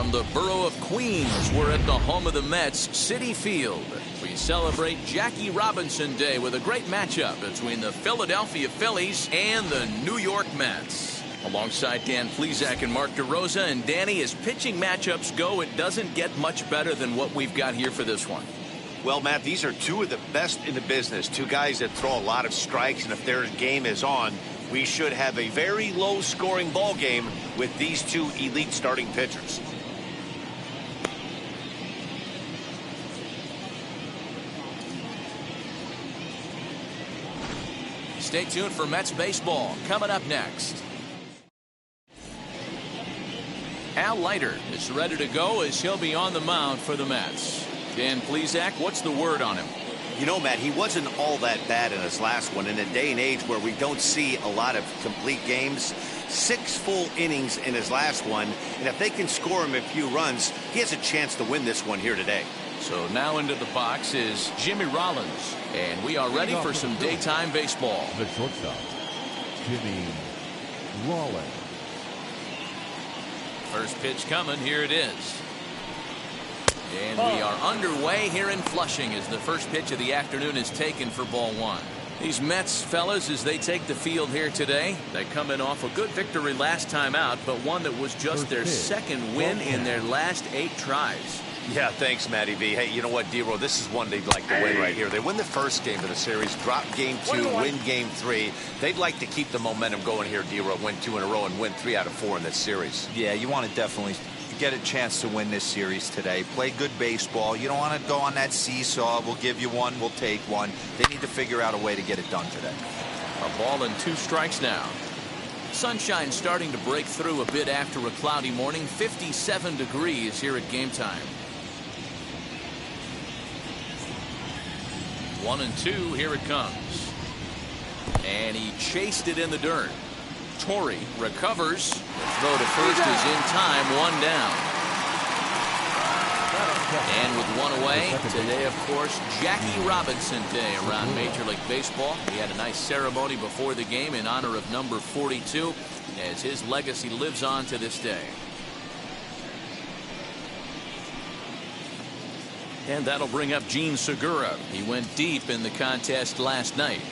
From the borough of Queens, we're at the home of the Mets, Citi Field. We celebrate Jackie Robinson Day with a great matchup between the Philadelphia Phillies and the New York Mets. Alongside Dan Plesac and Mark DeRosa, and Danny, as pitching matchups go, it doesn't get much better than what we've got here for this one. Well, Matt, these are two of the best in the business. Two guys that throw a lot of strikes, and if their game is on, we should have a very low-scoring ball game with these two elite starting pitchers. Stay tuned for Mets baseball coming up next. Al Leiter is ready to go as he'll be on the mound for the Mets. Dan Plesac, what's the word on him? You know, Matt, he wasn't all that bad in his last one. In a day and age where we don't see a lot of complete games, 6 full innings in his last one, and if they can score him a few runs, he has a chance to win this one here today. So now into the box is Jimmy Rollins, and we are ready for some daytime baseball. The shortstop, Jimmy Rollins. First pitch coming, here it is. And we are underway here in Flushing as the first pitch of the afternoon is taken for ball 1. These Mets fellas, as they take the field here today, they come in off a good victory last time out, but one that was just their second win in their last 8 tries. Yeah, thanks, Matty V. Hey, you know what, D-Roll, this is one they'd like to win right here. They win the first game of the series, drop game 2, win game 3. They'd like to keep the momentum going here, D-Roll, win 2 in a row and win 3 out of 4 in this series. Yeah, you want to definitely get a chance to win this series today. Play good baseball. You don't want to go on that seesaw. We'll give you one, we'll take one. They need to figure out a way to get it done today. A ball and 2 strikes now. Sunshine starting to break through a bit after a cloudy morning. 57 degrees here at game time. 1-2, here it comes. And he chased it in the dirt. Torrey recovers. The throw to first is in time, 1 down. And with 1 away, today, of course, Jackie Robinson Day around Major League Baseball. We had a nice ceremony before the game in honor of number 42, as his legacy lives on to this day. And that'll bring up Gene Segura. He went deep in the contest last night.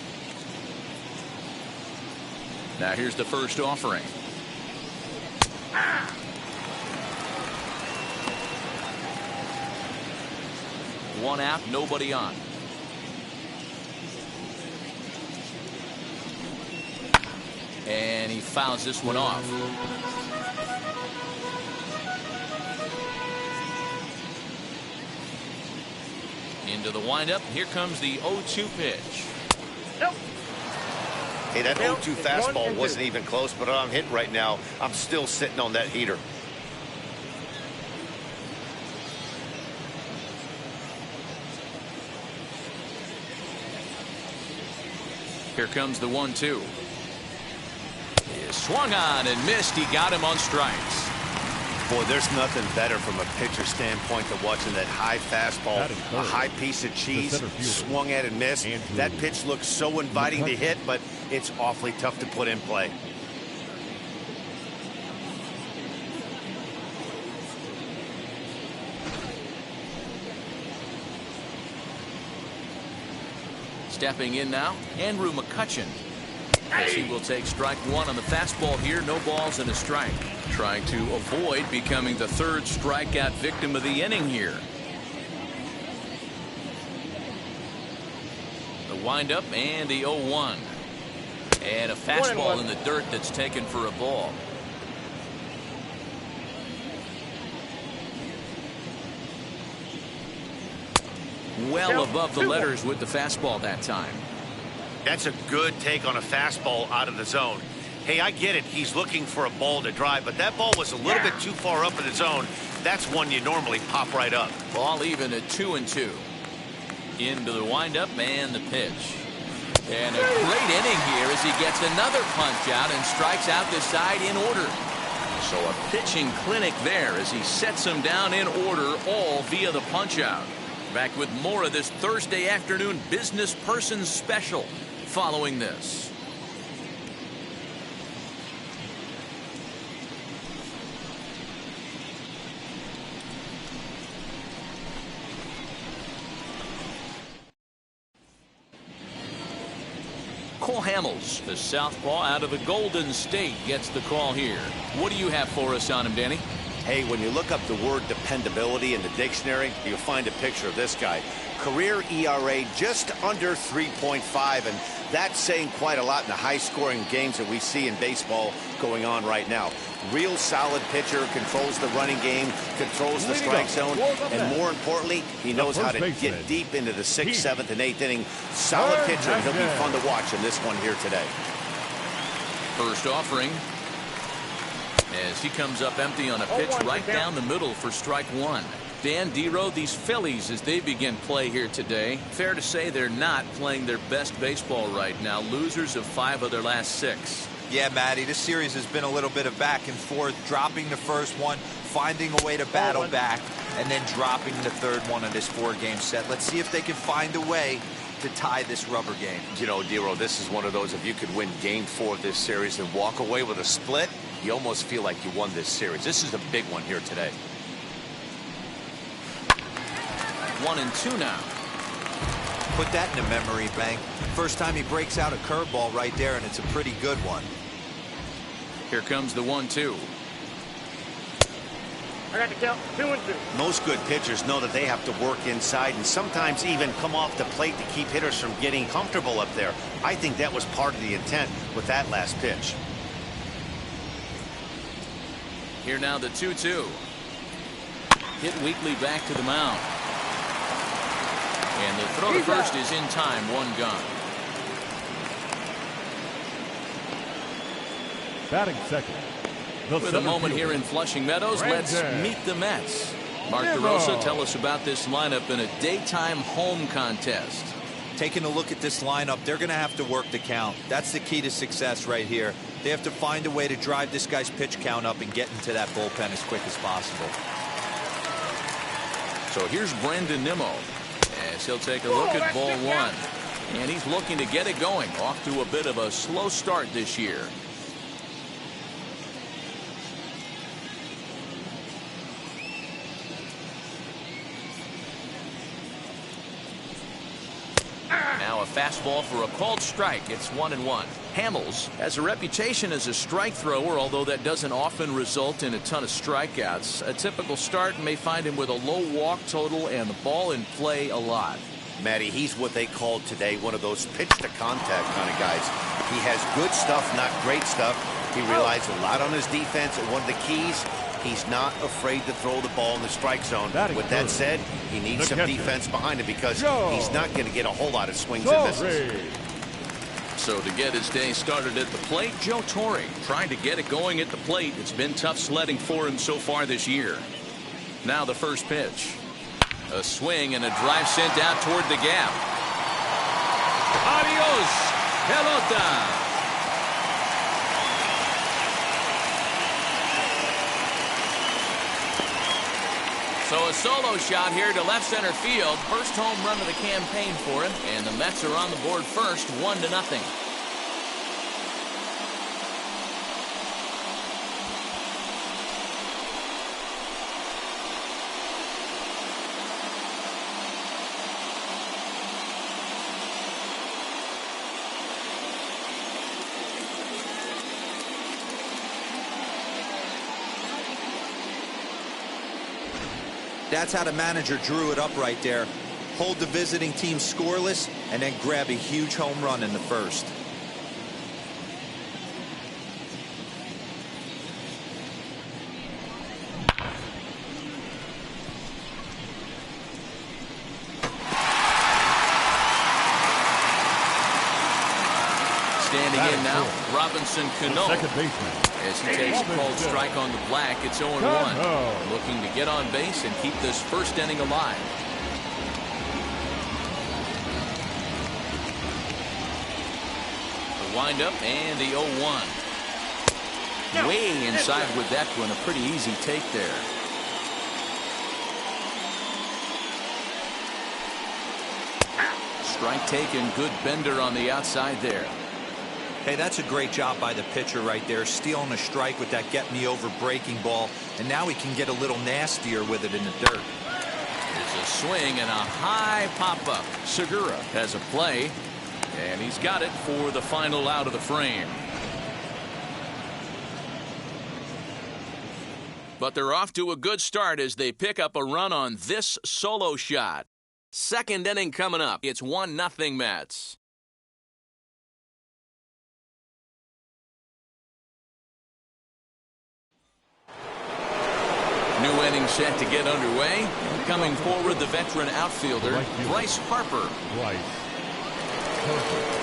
Now here's the first offering. One out, nobody on. And he fouls this one off. Into the windup. Here comes the 0-2 pitch. Nope. Hey, that 0-2 fastball wasn't even close, but I'm hitting right now. I'm still sitting on that heater. Here comes the 1-2. He swung on and missed. He got him on strikes. Boy, there's nothing better from a pitcher standpoint than watching that high fastball, a high piece of cheese, swung at and missed. That pitch looks so inviting to hit, but it's awfully tough to put in play. Stepping in now, Andrew McCutchen. As he will take strike 1 on the fastball here. No balls and a strike. Trying to avoid becoming the 3rd strikeout victim of the inning here. The windup and the 0-1. And a fastball in the dirt that's taken for a ball. Well above the letters with the fastball that time. That's a good take on a fastball out of the zone. Hey, I get it. He's looking for a ball to drive, but that ball was a little bit too far up in the zone. That's one you normally pop right up. Ball even at 2-2. Into the windup and the pitch. And a great inning here as he gets another punch out and strikes out this side in order. So a pitching clinic there as he sets him down in order, all via the punch out. Back with more of this Thursday afternoon business person special following this. Cole Hamels, the southpaw out of the Golden State, gets the call here. What do you have for us on him, Danny? Hey, when you look up the word dependability in the dictionary, you'll find a picture of this guy. Career ERA just under 3.5, and that's saying quite a lot in the high-scoring games that we see in baseball going on right now. Real solid pitcher, controls the running game, controls the strike zone, and more importantly, he knows how to get deep into the 6th, 7th, and 8th inning. Solid pitcher, and he'll be fun to watch in this one here today. First offering, as he comes up empty on a pitch right down the middle for strike one. Dan Dero, these Phillies, as they begin play here today, fair to say they're not playing their best baseball right now. Losers of 5 of their last 6. Yeah, Matty, this series has been a little bit of back and forth, dropping the first one, finding a way to battle back, and then dropping the third one of this 4-game set. Let's see if they can find a way to tie this rubber game. You know, Dero, this is one of those, if you could win game 4 of this series and walk away with a split, you almost feel like you won this series. This is a big one here today. 1-2 now. Put that in a memory bank. First time he breaks out a curveball right there, and it's a pretty good one. Here comes the 1-2. I got the count 2-2. Most good pitchers know that they have to work inside and sometimes even come off the plate to keep hitters from getting comfortable up there. I think that was part of the intent with that last pitch. Here now the 2-2. Hit weakly back to the mound. And the throw to first is in time, 1 gone. Batting second. With a moment here in Flushing Meadows, let's meet the Mets. Mark DeRosa, tell us about this lineup in a daytime home contest. Taking a look at this lineup, they're going to have to work the count. That's the key to success right here. They have to find a way to drive this guy's pitch count up and get into that bullpen as quick as possible. So here's Brandon Nimmo, as he'll take a look at ball 1. And he's looking to get it going, off to a bit of a slow start this year. Now a fastball for a called strike. It's 1-1. Hamels has a reputation as a strike thrower, although that doesn't often result in a ton of strikeouts. A typical start may find him with a low walk total and the ball in play a lot. Matty, he's what they called today one of those pitch to contact kind of guys. He has good stuff, not great stuff. He relies a lot on his defense, and one of the keys, he's not afraid to throw the ball in the strike zone. With that said, he needs some defense behind him because he's not going to get a whole lot of swings and misses. So to get his day started at the plate, Joe Torre trying to get it going at the plate. It's been tough sledding for him so far this year. Now the first pitch. A swing and a drive sent out toward the gap. Adios, pelota. So a solo shot here to left center field. First home run of the campaign for him. And the Mets are on the board first, 1-0. That's how the manager drew it up right there. Hold the visiting team scoreless and then grab a huge home run in the first. Standing in now, Robinson Cano. Second baseman. As he takes a called strike on the black, it's 0-1. Looking to get on base and keep this first inning alive. The windup and the 0-1. Way inside with that one. A pretty easy take there. Strike taken. Good bender on the outside there. Hey, that's a great job by the pitcher right there, stealing a strike with that get-me-over breaking ball, and now he can get a little nastier with it in the dirt. There's a swing and a high pop-up. Segura has a play. And he's got it for the final out of the frame. But they're off to a good start as they pick up a run on this solo shot. Second inning coming up. It's 1-0 Mets. New inning set to get underway. Coming forward, the veteran outfielder, Bryce Harper. Bryce Harper.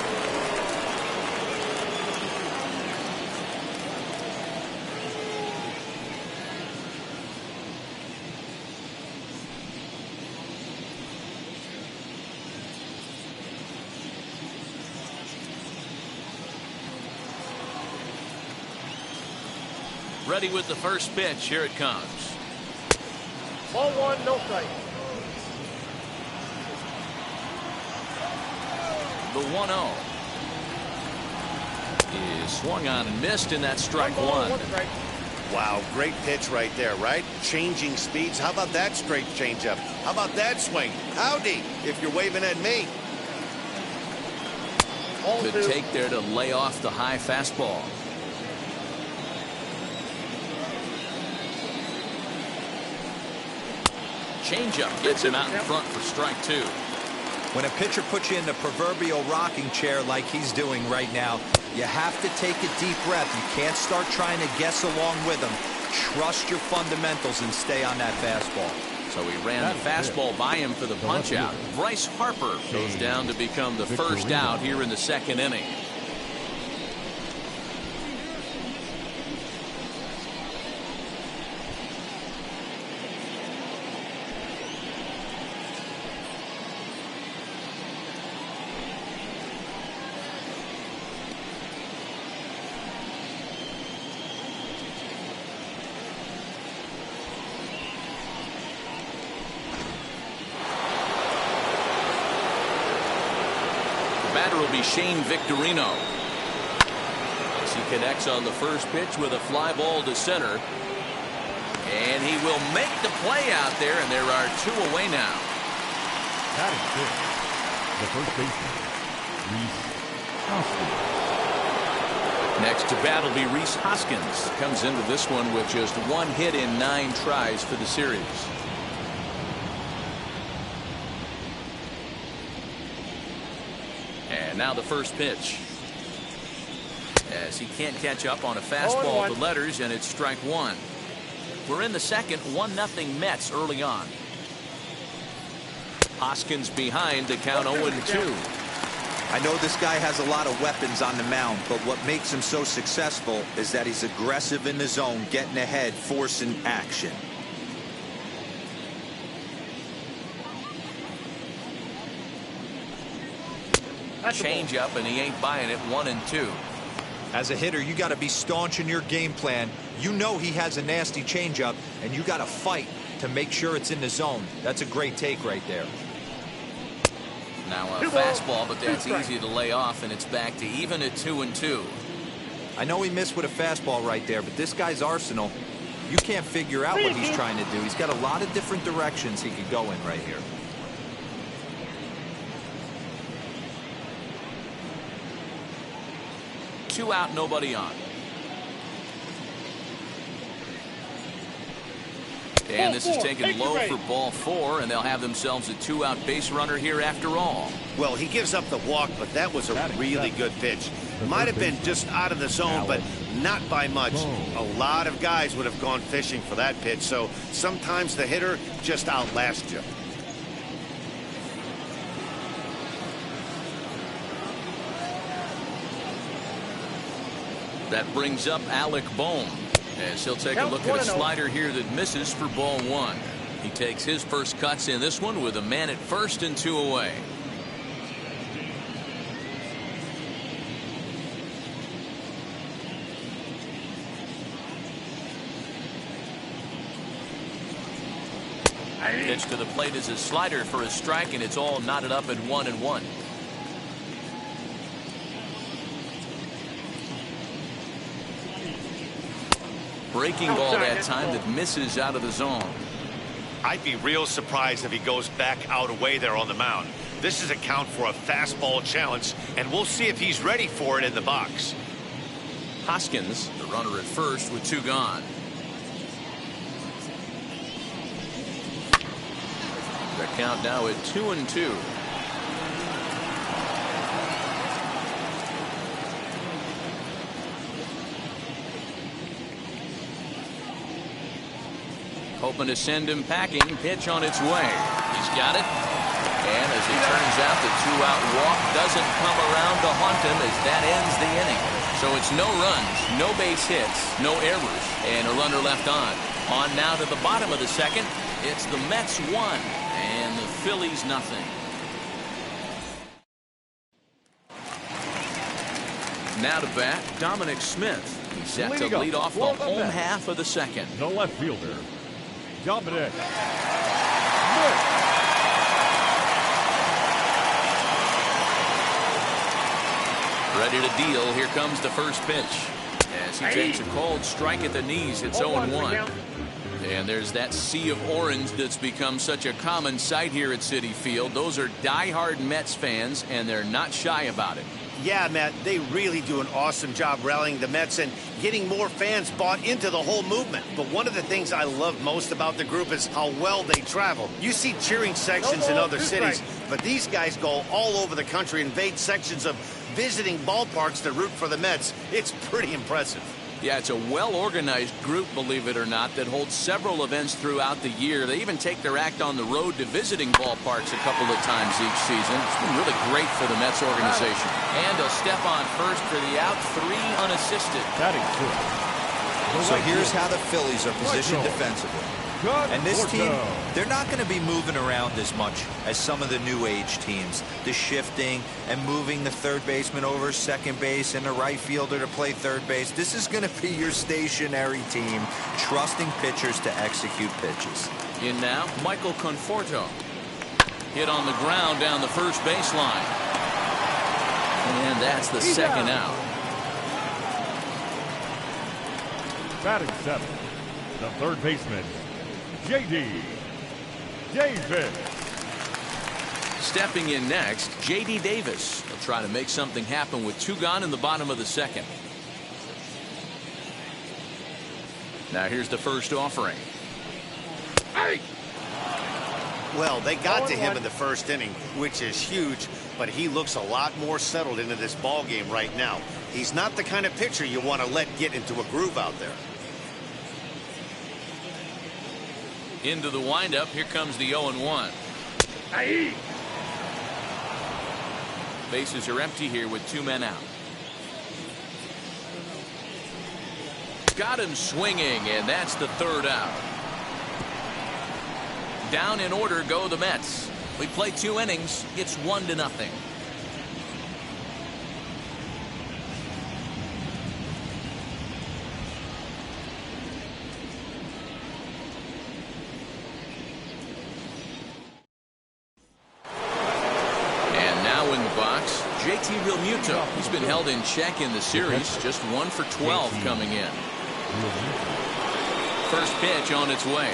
Ready with the first pitch. Here it comes. Ball one, no strike. The 1-0 is swung on and missed, and that's strike one. Wow, great pitch right there, right? Changing speeds. How about that straight changeup? How about that swing? Howdy, if you're waving at me. Good take there to lay off the high fastball. Changeup gets him out in front for strike two. When a pitcher puts you in the proverbial rocking chair like he's doing right now, you have to take a deep breath. You can't start trying to guess along with him. Trust your fundamentals and stay on that fastball. So he ran the fastball by him for the punch out. Bryce Harper goes down to become the first out here in the second inning. Batter will be Shane Victorino. As he connects on the first pitch with a fly ball to center. And he will make the play out there, and there are two away now. Batting fifth, the first baseman, Rhys Hoskins. Next to bat will be Rhys Hoskins. Comes into this one with just one hit in 9 tries for the series. And now the first pitch. As he can't catch up on a fastball to letters, and it's strike one. We're in the second, 1-0 Mets early on. Hoskins behind to count 0-2. I know this guy has a lot of weapons on the mound, but what makes him so successful is that he's aggressive in the zone, getting ahead, forcing action. Change up, and he ain't buying it. 1-2. As a hitter, you got to be staunch in your game plan. You know he has a nasty changeup, and you got to fight to make sure it's in the zone. That's a great take right there. Now a fastball, but that's easy to lay off, and it's back to even at 2-2. I know he missed with a fastball right there, but this guy's arsenal, you can't figure out what he's trying to do. He's got a lot of different directions he could go in right here. Two out, nobody on. And this is taken low for ball 4, and they'll have themselves a 2-out base runner here after all. Well, he gives up the walk, but that was a really good pitch. Might have been just out of the zone, but not by much. A lot of guys would have gone fishing for that pitch, so sometimes the hitter just outlasts you. That brings up Alec Bohm, as he'll take a look at a slider here that misses for ball 1. He takes his first cuts in this one with a man at first and 2 away. Pitch to the plate is a slider for a strike, and it's all knotted up at 1-1. Breaking ball that time that misses out of the zone. I'd be real surprised if he goes back out away there on the mound. This is a count for a fastball challenge, and we'll see if he's ready for it in the box. Hoskins, the runner at first with 2 gone. The count now at 2-2. Hoping to send him packing. Pitch on its way. He's got it. And as it turns out, the 2-out walk doesn't come around to haunt him as that ends the inning. So it's no runs, no base hits, no errors, and a runner left on. On now to the bottom of the second. It's the Mets 1 and the Phillies nothing. Now to bat, Dominic Smith. He's set to lead off the home half of the second. The left fielder, Dominic Smith. Ready to deal. Here comes the first pitch. As he takes a cold strike at the knees, it's 0-1. And there's that sea of orange that's become such a common sight here at Citi Field. Those are diehard Mets fans, and they're not shy about it. Yeah, Matt, they really do an awesome job rallying the Mets and getting more fans bought into the whole movement. But one of the things I love most about the group is how well they travel. You see cheering sections in other cities, but these guys go all over the country, invade sections of visiting ballparks to root for the Mets. It's pretty impressive. Yeah, it's a well-organized group, believe it or not, that holds several events throughout the year. They even take their act on the road to visiting ballparks a couple of times each season. It's been really great for the Mets organization. And a step on first for the out, 3 unassisted. Batting fifth. So here's how the Phillies are positioned defensively. And this team, they're not going to be moving around as much as some of the new age teams. The shifting and moving the third baseman over second base and the right fielder to play third base. This is going to be your stationary team, trusting pitchers to execute pitches. In now, Michael Conforto. Hit on the ground down the first baseline. And that's the second out. Batting seventh, the third baseman, J.D. Davis. Stepping in next, J.D. Davis. He'll try to make something happen with 2 gone in the bottom of the second. Now here's the first offering. Hey! Well, they got to him in the first inning, which is huge, but he looks a lot more settled into this ball game right now. He's not the kind of pitcher you want to let get into a groove out there. Into the windup. Here comes the 0-1. Bases are empty here with 2 men out. Got him swinging, and that's the third out. Down in order go the Mets. We play 2 innings. It's 1-0. JT Realmuto. He's been held in check in the series. Just 1 for 12 coming in. First pitch on its way.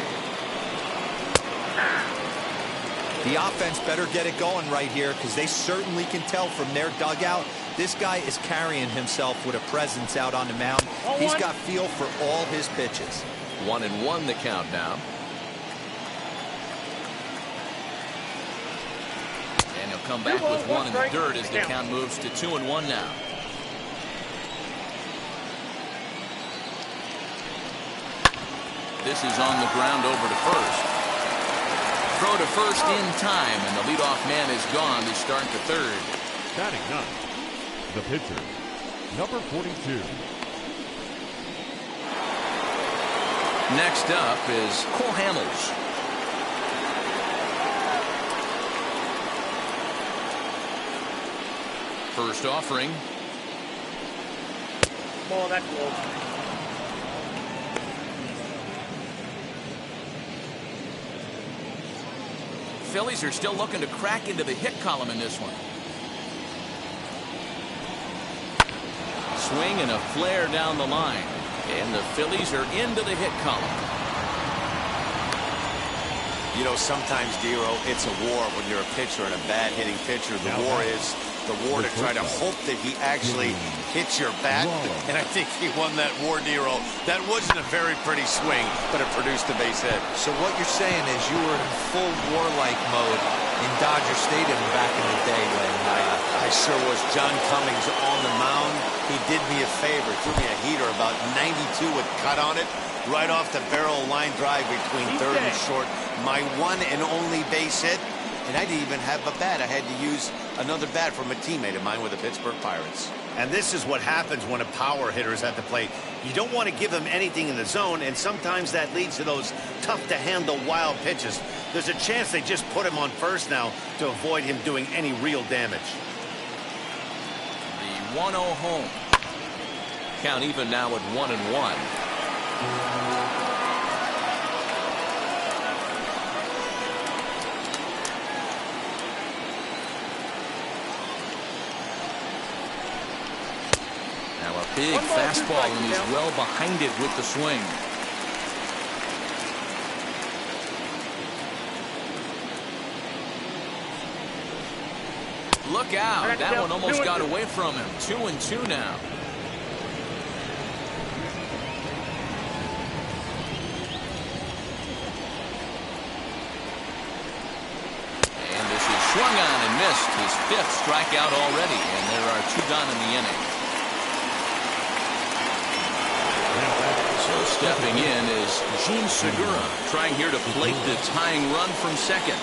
The offense better get it going right here, because they certainly can tell from their dugout this guy is carrying himself with a presence out on the mound. He's got feel for all his pitches. 1-1 the count now. And he'll come back with 1 in the dirt as the count moves to 2-1 now. This is on the ground over to first. Throw to first in time, and the leadoff man is gone to start the third. Batting ninth, the pitcher, number 42. Next up is Cole Hamels. First offering. Oh, that's low. Phillies are still looking to crack into the hit column in this one. Swing and a flare down the line. And the Phillies are into the hit column. You know, sometimes, Dero, it's a war when you're a pitcher and a bad hitting pitcher. The war is the war to try to hope that he actually hits your bat. And I think he won that war, Dero. That wasn't a very pretty swing, but it produced a base hit. So what you're saying is you were in full warlike mode in Dodger Stadium back in the day when I sure was. John Cummings on the mound. He did me a favor, threw me a heater about 92 with cut on it, right off the barrel line drive between third and short. My one and only base hit, and I didn't even have a bat. I had to use another bat from a teammate of mine with the Pittsburgh Pirates. And this is what happens when a power hitter is at the plate. You don't want to give them anything in the zone, and sometimes that leads to those tough-to-handle wild pitches. There's a chance they just put him on first now to avoid him doing any real damage. The 1-0 home. Count even now at 1-1. Big fastball, and he's well behind it with the swing. Look out. That one almost got away from him. 2-2 now. And this is swung on and missed. His 5th strikeout already, and there are 2 done in the inning. So stepping in is Gene Segura, trying here to plate the tying run from second.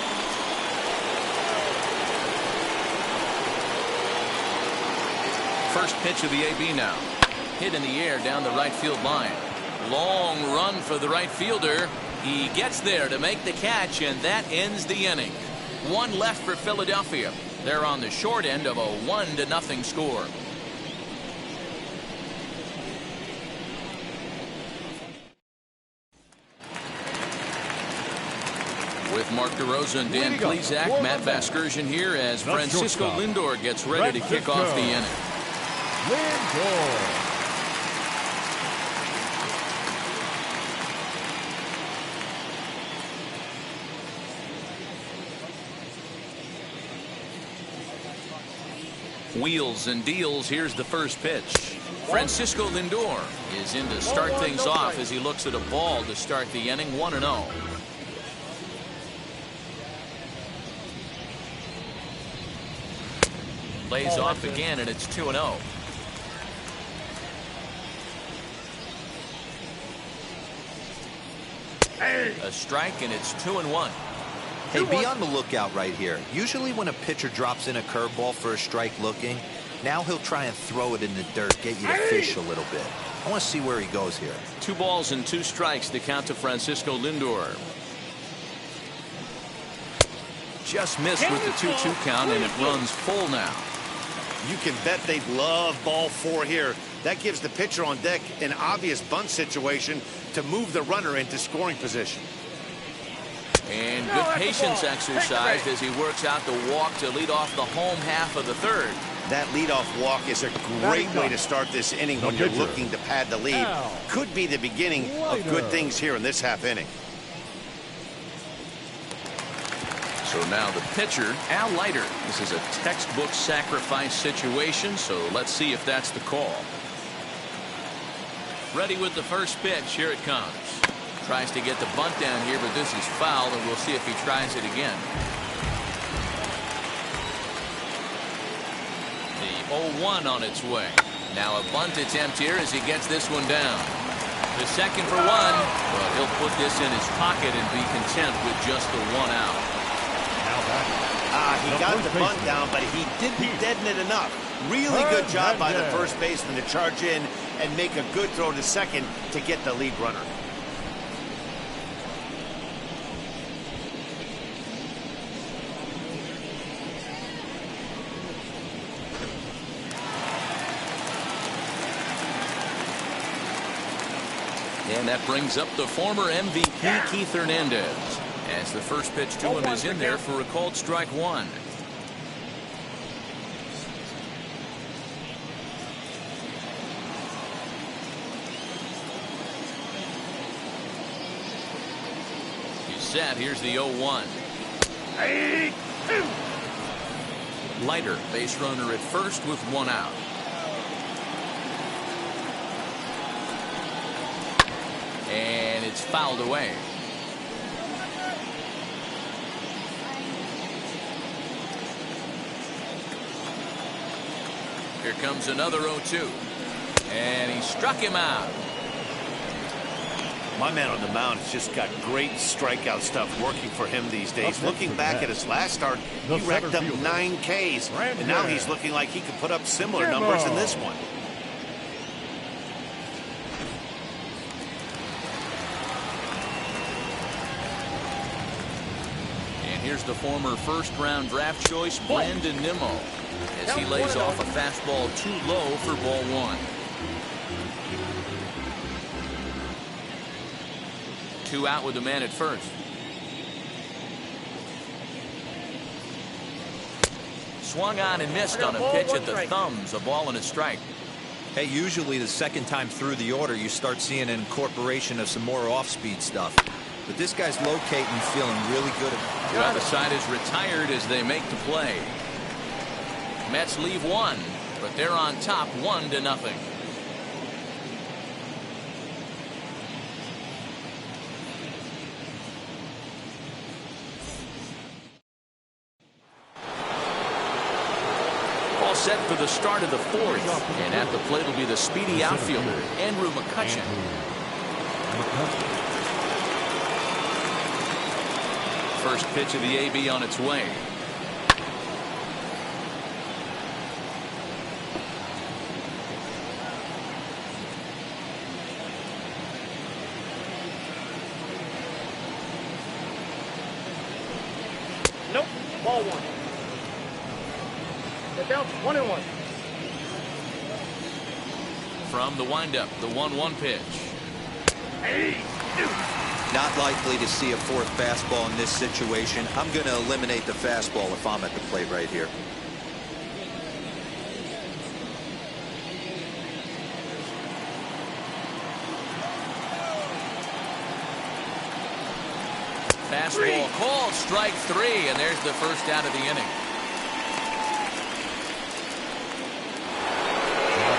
First pitch of the AB now. Hit in the air down the right field line. Long run for the right fielder. He gets there to make the catch, and that ends the inning. 1 left for Philadelphia. They're on the short end of a 1-0 score. With Mark DeRosa and Dan Plesac, Matt Vasgersian here as Francisco Lindor gets ready to kick off the inning. Lindor. Wheels and deals. Here's the first pitch. Francisco Lindor is in to start things off as he looks at a ball to start the inning. 1-0. Lays off again, and it's 2-0. A strike, and it's 2-1. Hey, be on the lookout right here. Usually when a pitcher drops in a curveball for a strike looking, now he'll try and throw it in the dirt, get you to fish a little bit. I want to see where he goes here. 2 balls and 2 strikes to count to Francisco Lindor. Just missed with the 2-2 count, and it runs full now. You can bet they'd love ball 4 here. That gives the pitcher on deck an obvious bunt situation to move the runner into scoring position. And good patience exercised as he works out the walk to lead off the home half of the 3rd. That leadoff walk is a great way to start this inning when you're looking to pad the lead. Could be the beginning of good things here in this half inning. So now the pitcher, Al Leiter. This is a textbook sacrifice situation, so let's see if that's the call. Ready with the first pitch. Here it comes. Tries to get the bunt down here, but this is foul, and we'll see if he tries it again. The 0-1 on its way. Now a bunt attempt here as he gets this one down. The second for 1, but he'll put this in his pocket and be content with just the 1 out. He got the bunt down, but he didn't deaden it enough. Really good job by the first baseman to charge in and make a good throw to second to get the lead runner. And that brings up the former MVP, Keith Hernandez, as the first pitch to him is in there for a called strike 1. set. Here's the 0-1. Leiter, base runner at first with one out. And it's fouled away. Here comes another 0-2. And he struck him out. My man on the mound has just got great strikeout stuff working for him these days. Looking back at his last start, he racked up 9 Ks, and now he's looking like he could put up similar numbers in this one. And here's the former first-round draft choice, Brandon Nimmo, as he lays off a fastball too low for ball 1. 2 out with the man at first. Swung on and missed on a pitch at the thumbs. A ball and a strike. Hey, usually the second time through the order, you start seeing an incorporation of some more off-speed stuff. But this guy's locating, feeling really good. The other side is retired as they make the play. Mets leave 1, but they're on top 1-0. Set for the start of the 4th, and at the plate will be the speedy outfielder Andrew McCutchen. First pitch of the AB on its way. Nope. Ball 1. Down 1-1. From the windup, the 1-1 pitch. Not likely to see a 4th fastball in this situation. I'm going to eliminate the fastball if I'm at the plate right here. Fastball called, strike 3, and there's the first out of the inning.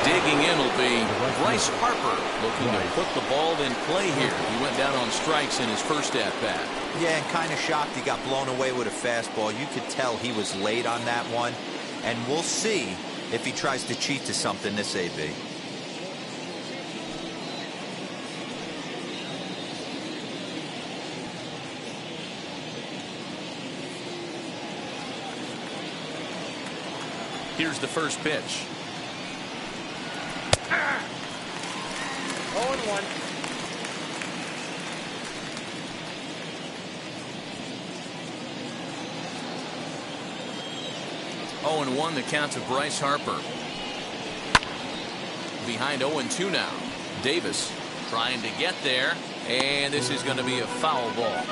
Digging in will be Bryce Harper, looking to put the ball in play here. He went down on strikes in his first at-bat. Yeah, and kind of shocked he got blown away with a fastball. You could tell he was late on that one. And we'll see if he tries to cheat to something this AB. Here's the first pitch. 0-1. Oh, and 1 the count to Bryce Harper. Behind 0-2 now. Davis trying to get there, and this is going to be a foul ball.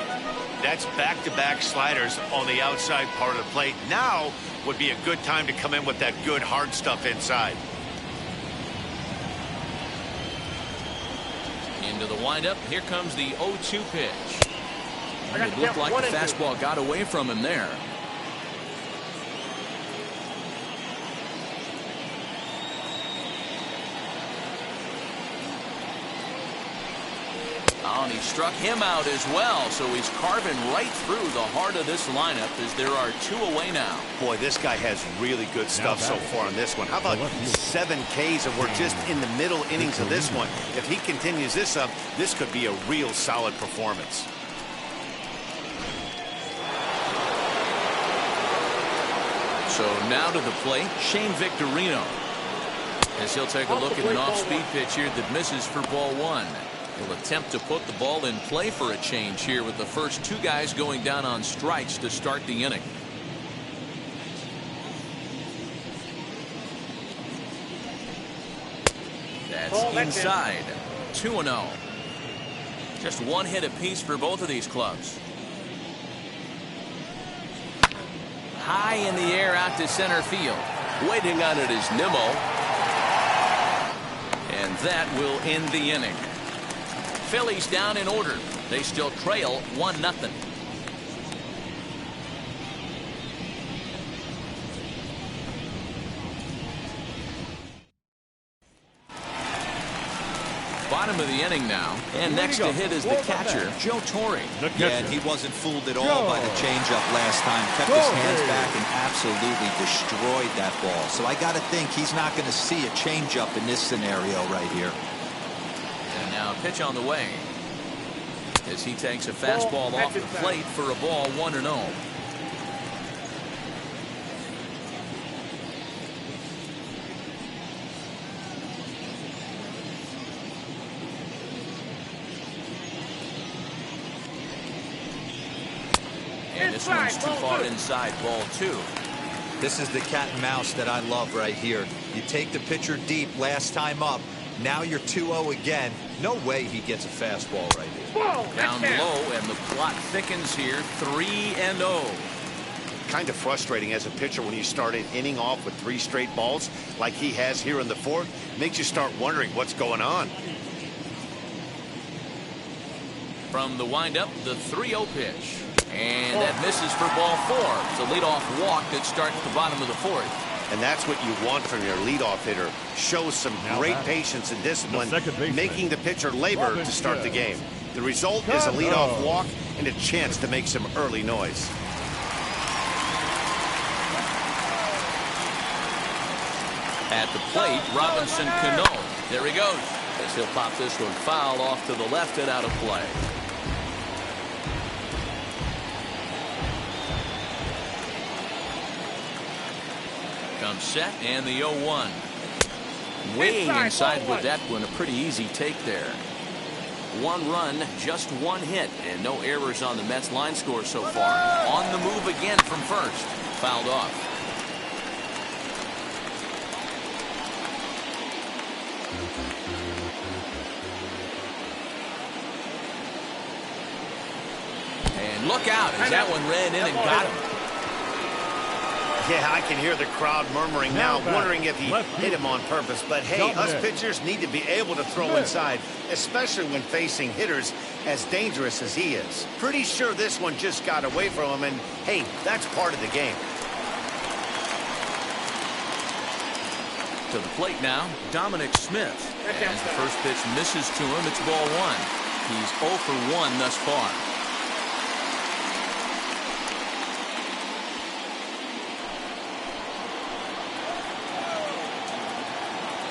That's back-to-back sliders on the outside part of the plate. Now would be a good time to come in with that good hard stuff inside. Into the windup. Here comes the 0-2 pitch. It looked like the fastball got away from him there. Oh, and he struck him out as well, so he's carving right through the heart of this lineup as there are 2 away now. Boy, this guy has really good stuff so far on this one. How about 7 Ks, and we're just in the middle innings of this one. If he continues this up, this could be a real solid performance. So now to the plate, Shane Victorino, as he'll take a look at an off-speed pitch here that misses for ball 1. He'll attempt to put the ball in play for a change here with the first 2 guys going down on strikes to start the inning. That's inside. 2-0. Just 1 hit apiece for both of these clubs. High in the air out to center field. Waiting on it is Nimmo. And that will end the inning. Phillies down in order. They still trail 1-0. bottom of the inning now. And next to hit is the catcher, Joe Torre. Yeah, and he wasn't fooled at all by the changeup last time. Kept his hands back and absolutely destroyed that ball. So I got to think he's not going to see a changeup in this scenario right here. And now a pitch on the way as he takes a fastball off the plate for a ball 1-0. And this one's too far inside, ball 2. This is the cat and mouse that I love right here. You take the pitcher deep last time up. Now you're 2-0 again. No way he gets a fastball right here. Down low, and the plot thickens here. 3-0. Kind of frustrating as a pitcher when you start an inning off with 3 straight balls like he has here in the 4th. Makes you start wondering what's going on. From the windup, the 3-0 pitch. And that misses for ball 4. It's a leadoff walk that starts the bottom of the 4th. And that's what you want from your leadoff hitter. Shows some great patience and discipline, making the pitcher labor to start the game. The result is a leadoff walk and a chance to make some early noise. At the plate, Robinson Cano. There he goes. As he'll pop this one foul off to the left and out of play. Comes set and the 0-1. Way inside with that one. A pretty easy take there. 1 run, just 1 hit, and no errors on the Mets line score so far. On the move again from first. Fouled off. And look out as that one ran in and got him. Yeah, I can hear the crowd murmuring now, wondering if he hit him on purpose. But hey, us pitchers need to be able to throw inside, especially when facing hitters as dangerous as he is. Pretty sure this one just got away from him, and hey, that's part of the game. To the plate now, Dominic Smith. As the first pitch misses to him, it's ball 1. He's 0 for 1 thus far.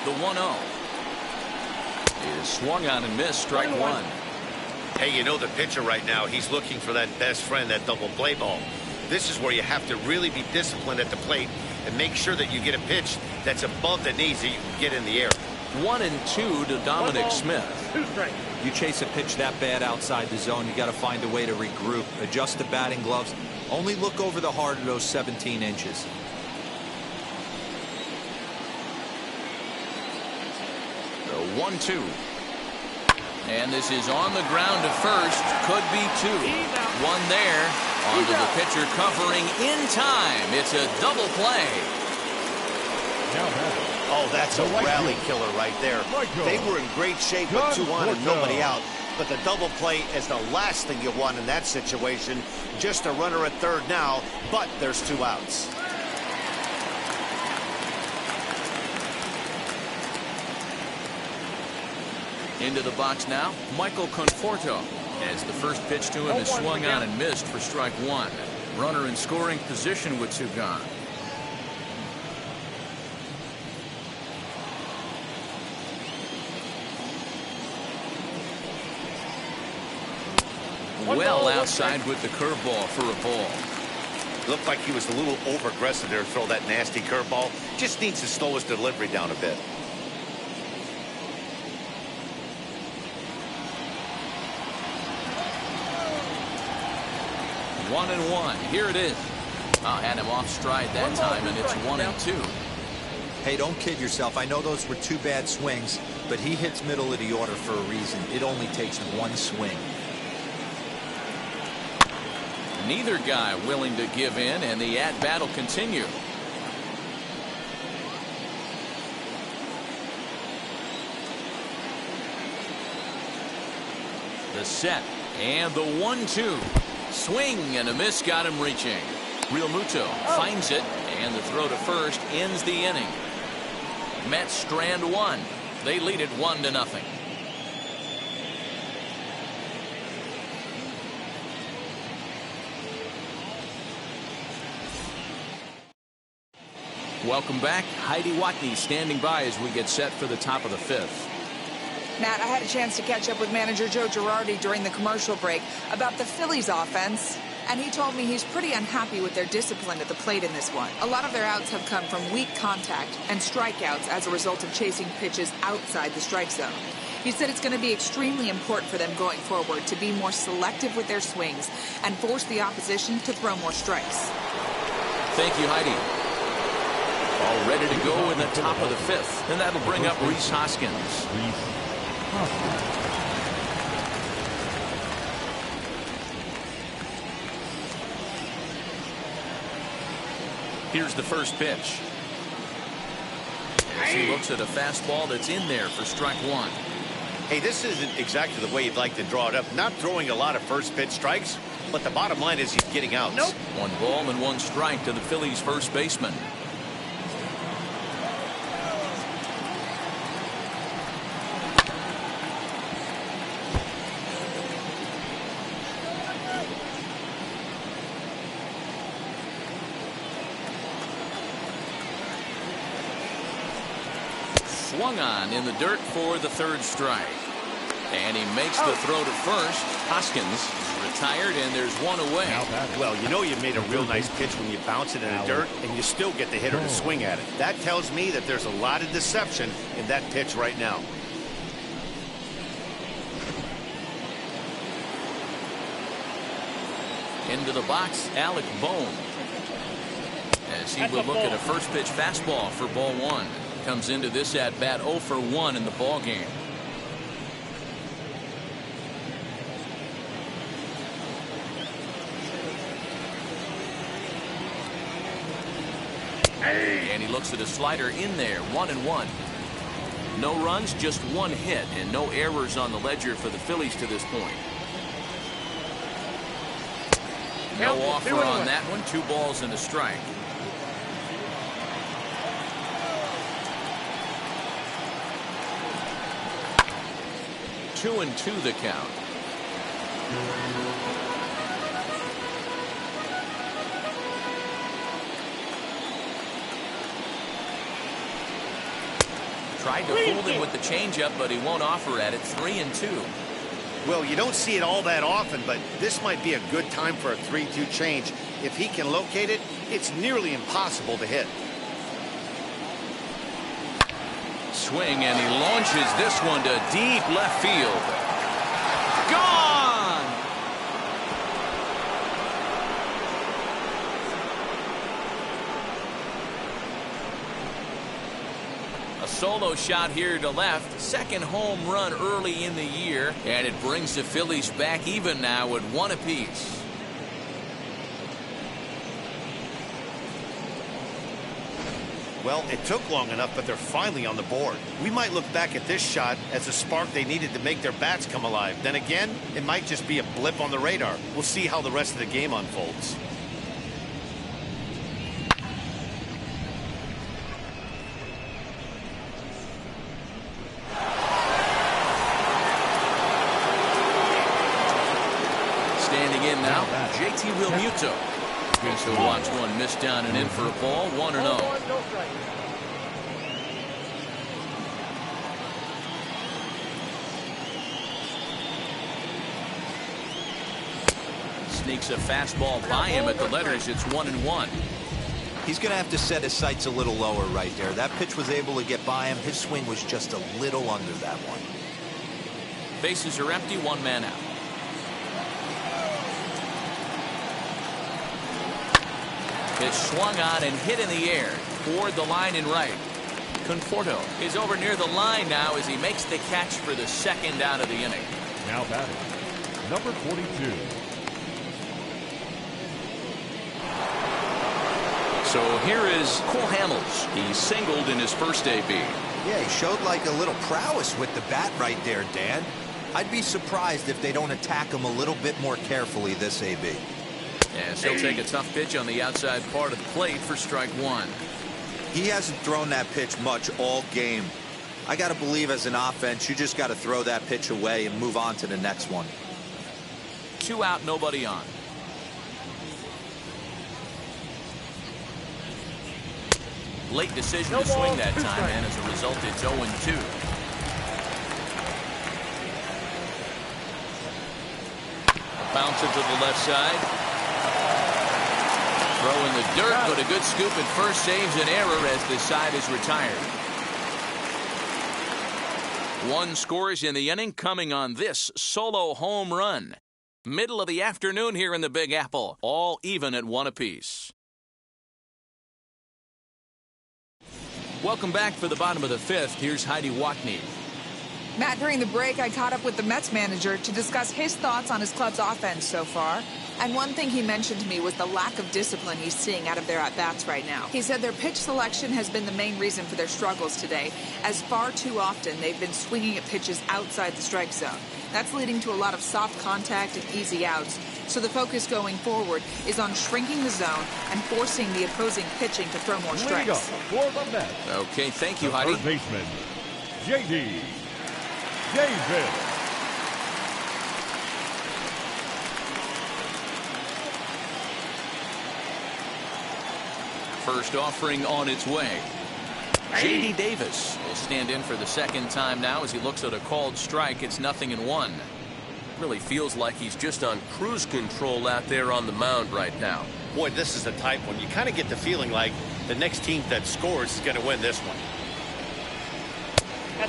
The 1-0 is swung on and missed, strike 1. Hey, you know the pitcher right now, he's looking for that best friend, that double play ball. This is where you have to really be disciplined at the plate and make sure that you get a pitch that's above the knees that you can get in the air. 1-2 to Dominic Smith. You chase a pitch that bad outside the zone, you got to find a way to regroup, adjust the batting gloves. Only look over the heart of those 17 inches. The 1-2. And this is on the ground to first. Could be 2. 1 there. Onto the pitcher covering in time. It's a double play. Oh, that's a rally killer right there. They were in great shape with 2 on and nobody out. But the double play is the last thing you want in that situation. Just a runner at third now, but there's 2 outs. Into the box now, Michael Conforto. As the first pitch to him is swung on and missed for strike 1. Runner in scoring position with 2 gone. Well outside with the curveball for a ball. Looked like he was a little over-aggressive there to throw that nasty curveball. Just needs to slow his delivery down a bit. 1-1. Here it is. Had him off stride that time, and it's 1-2. Hey, don't kid yourself. I know those were 2 bad swings, but he hits middle of the order for a reason. It only takes 1 swing. Neither guy willing to give in, and the at-bat will continue. The set and the 1-2. Swing and a miss got him reaching. Real Muto finds it, and the throw to first ends the inning. Mets strand 1. They lead it 1-0. Welcome back. Heidi Watney standing by as we get set for the top of the fifth. Matt, I had a chance to catch up with manager Joe Girardi during the commercial break about the Phillies offense, and he told me he's pretty unhappy with their discipline at the plate in this one. A lot of their outs have come from weak contact and strikeouts as a result of chasing pitches outside the strike zone. He said it's going to be extremely important for them going forward to be more selective with their swings and force the opposition to throw more strikes. Thank you, Heidi. All ready to go in the top of the fifth, and that'll bring up Rhys Hoskins. Here's the first pitch. As he looks at a fastball that's in there for strike one. Hey, this isn't exactly the way you'd like to draw it up. Not throwing a lot of first pitch strikes, but the bottom line is he's getting outs. Nope. 1 ball and 1 strike to the Phillies first baseman. Swung on in the dirt for the third strike. And he makes the throw to first. Hoskins is retired, and there's one away. Well, you know you made a real nice pitch when you bounce it in the dirt, and you still get the hitter to swing at it. That tells me that there's a lot of deception in that pitch right now. Into the box, Alec Bohm. As he will look at a first pitch fastball for ball one. Comes into this at bat 0 for 1 in the ball game. And he looks at a slider in there, 1-1. No runs, just 1 hit, and no errors on the ledger for the Phillies to this point. No offer on that one. 2 balls and a strike. Two and 2 the count. Tried to fool him with the changeup, but he won't offer at it. 3 and 2. Well, you don't see it all that often, but this might be a good time for a 3-2 change. If he can locate it, it's nearly impossible to hit. Swing, and he launches this one to deep left field. Gone! A solo shot here to left. Second home run early in the year, and it brings the Phillies back even now at 1 apiece. Well, it took long enough, but they're finally on the board. We might look back at this shot as a spark they needed to make their bats come alive. Then again, it might just be a blip on the radar. We'll see how the rest of the game unfolds. Standing in now, JT Realmuto. So watch one miss down and in for a ball, 1-0. Sneaks a fastball by him at the letters. It's 1-1. He's going to have to set his sights a little lower right there. That pitch was able to get by him. His swing was just a little under that one. Bases are empty, 1 man out. Pitch swung on and hit in the air toward the line and right. Conforto is over near the line now as he makes the catch for the second out of the inning. Now batting, number 42. So here is Cole Hamels. He singled in his first AB. Yeah, he showed like a little prowess with the bat right there, Dan. I'd be surprised if they don't attack him a little bit more carefully this AB. Yes, he'll take a tough pitch on the outside part of the plate for strike 1. He hasn't thrown that pitch much all game. I got to believe as an offense, you just got to throw that pitch away and move on to the next one. 2 out, nobody on. Late decision to swing that time, and as a result, it's 0-2. Bouncer to the left side. Throw in the dirt, but a good scoop at first saves an error as the side is retired. 1 scores in the inning coming on this solo home run. Middle of the afternoon here in the Big Apple. All even at 1 apiece. Welcome back for the bottom of the 5th. Here's Heidi Watney. Matt, during the break, I caught up with the Mets manager to discuss his thoughts on his club's offense so far. And one thing he mentioned to me was the lack of discipline he's seeing out of their at-bats right now. He said their pitch selection has been the main reason for their struggles today, as far too often they've been swinging at pitches outside the strike zone. That's leading to a lot of soft contact and easy outs. So the focus going forward is on shrinking the zone and forcing the opposing pitching to throw more strikes. For the Mets. Okay, thank you, Heidi. Third baseman, J.D. Davis. First offering on its way. J.D. Davis will stand in for the second time now as he looks at a called strike. It's 0-1. Really feels like he's just on cruise control out there on the mound right now. Boy, this is a tight one. You kind of get the feeling like the next team that scores is going to win this one.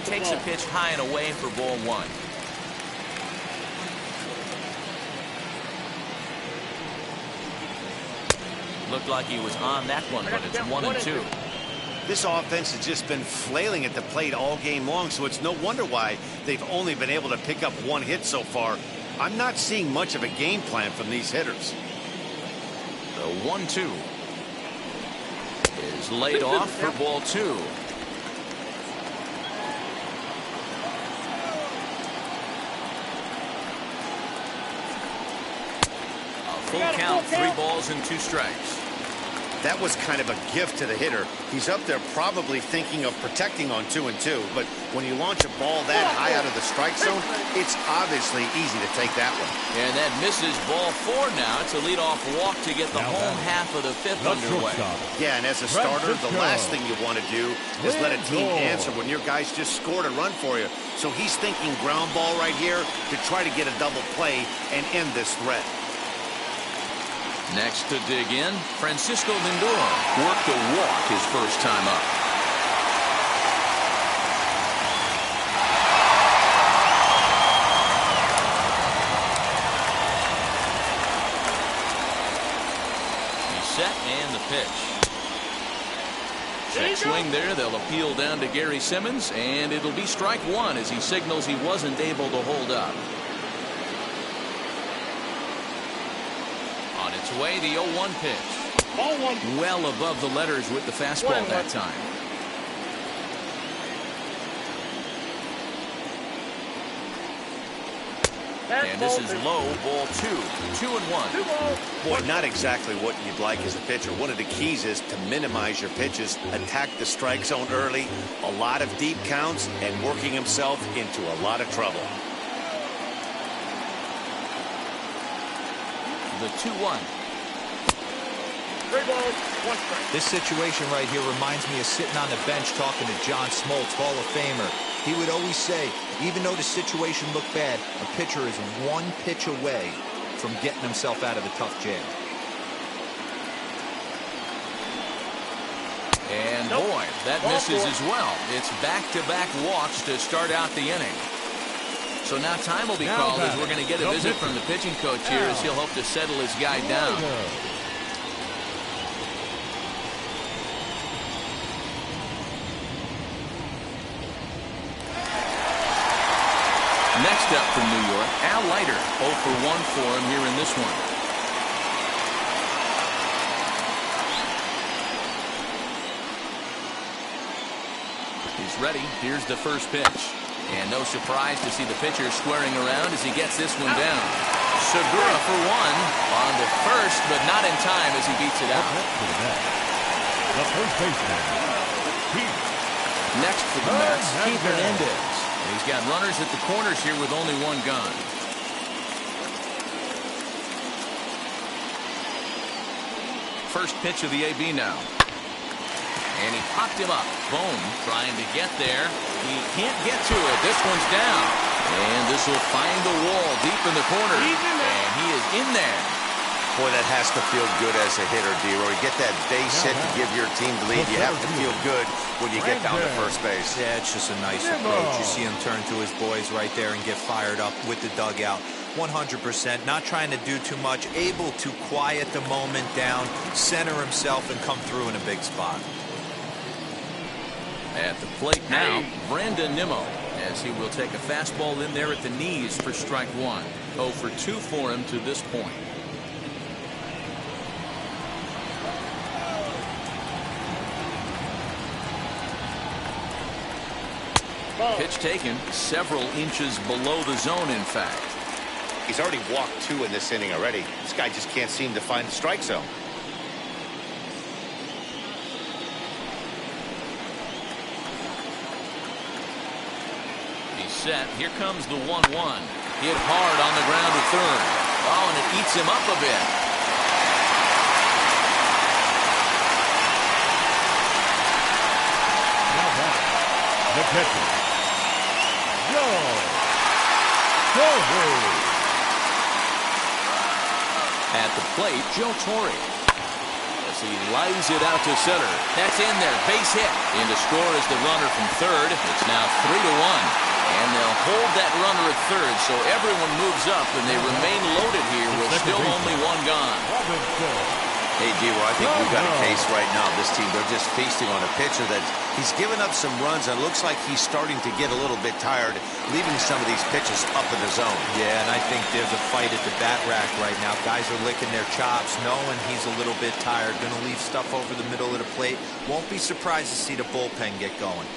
Takes a pitch high and away for ball 1. Looked like he was on that one, but it's 1-2. This offense has just been flailing at the plate all game long, so it's no wonder why they've only been able to pick up 1 hit so far. I'm not seeing much of a game plan from these hitters. The 1-2 is laid off for ball 2. A full count, 3 balls and 2 strikes. That was kind of a gift to the hitter. He's up there probably thinking of protecting on 2-2, but when you launch a ball that high out of the strike zone, it's obviously easy to take that one. And that misses ball 4 now. It's a leadoff walk to get the home half of the 5th underway. Yeah, and as a starter, the last thing you want to do is let a team answer when your guys just scored a run for you. So he's thinking ground ball right here to try to get a double play and end this threat. Next to dig in, Francisco Lindor worked a walk his first time up. He's set and the pitch. Check swing there. They'll appeal down to Gary Simmons, and it'll be strike 1 as he signals he wasn't able to hold up. On its way, the 0-1 pitch. Ball 1. Well above the letters with the fastball that time. And this is low, ball 2. 2-1. Boy, not exactly what you'd like as a pitcher. One of the keys is to minimize your pitches, attack the strike zone early, a lot of deep counts, and working himself into a lot of trouble. The 2-1. 3 balls, 1 strike. This situation right here reminds me of sitting on the bench talking to John Smoltz, Hall of Famer. He would always say, even though the situation looked bad, a pitcher is 1 pitch away from getting himself out of a tough jam. And boy, that misses as well. It's back-to-back walks to start out the inning. So now time will be called as we're going to get a visit from the pitching coach here as he'll hope to settle his guy down. Next up from New York, Al Leiter, 0 for 1 for him here in this one. He's ready. Here's the first pitch. And no surprise to see the pitcher squaring around as he gets this one down. Segura for 1 on the first, but not in time as he beats it out. The first baseman, Keith. Next for the Mets, Keith Hernandez. And he's got runners at the corners here with only 1 gone. First pitch of the AB now. And he popped him up. Bone trying to get there. He can't get to it. This one's down. And this will find the wall deep in the corner. And he is in there. Boy, that has to feel good as a hitter, D-Roy. Get that base hit to give your team the lead. You have to feel good when you get down to first base. Yeah, it's just a nice approach. You see him turn to his boys right there and get fired up with the dugout. 100%, not trying to do too much, able to quiet the moment down, center himself, and come through in a big spot. At the plate now, Brandon Nimmo, as he will take a fastball in there at the knees for strike one. 0 for 2 for him to this point. Pitch taken several inches below the zone, in fact. He's already walked 2 in this inning already. This guy just can't seem to find the strike zone. He's set. Here comes the 1-1. Hit hard on the ground to third. Oh, and it eats him up a bit. Now back, the pitcher, At the plate, Joe Torre. As he lines it out to center. That's in there. Base hit. In to score is the runner from third. It's now 3-1. And they'll hold that runner at third, so everyone moves up, and they remain loaded here with still only 1 gone. Hey, D-Roy, I think we've got a case right now. This team, they're just feasting on a pitcher that he's given up some runs, and it looks like he's starting to get a little bit tired, leaving some of these pitches up in the zone. Yeah, and I think there's a fight at the bat rack right now. Guys are licking their chops, knowing he's a little bit tired, going to leave stuff over the middle of the plate. Won't be surprised to see the bullpen get going.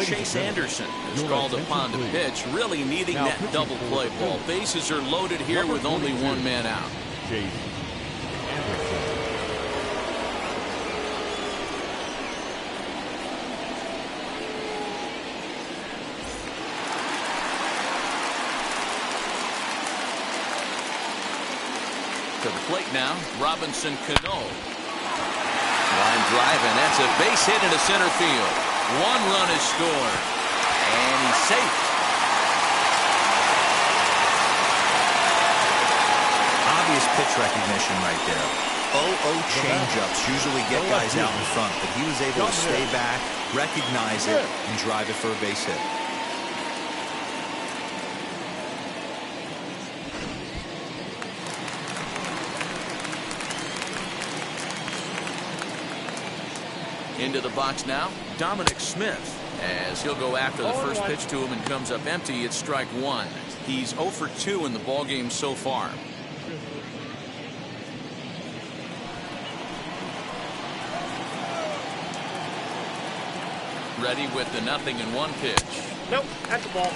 Chase Anderson is called upon to pitch, really needing that double play ball. Bases are loaded here with only 1 man out. Chase Anderson. To the plate now, Robinson Cano. Line drive, and that's a base hit into center field. 1 run is scored, and he's safe. Obvious pitch recognition right there. 0-0 changeups usually get guys out in front, but he was able to stay back, recognize it, and drive it for a base hit. Into the box now, Dominic Smith, as he'll go after the first pitch to him and comes up empty. It's strike 1. He's 0 for 2 in the ballgame so far. Ready with the 0-1 pitch. Nope, that's the ball.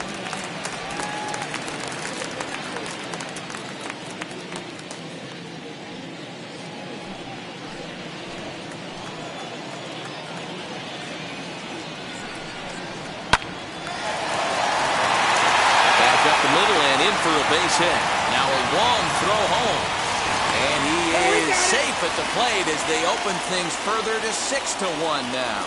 For a base hit. Now a long throw home. And he is safe at the plate as they open things further to 6-1 now.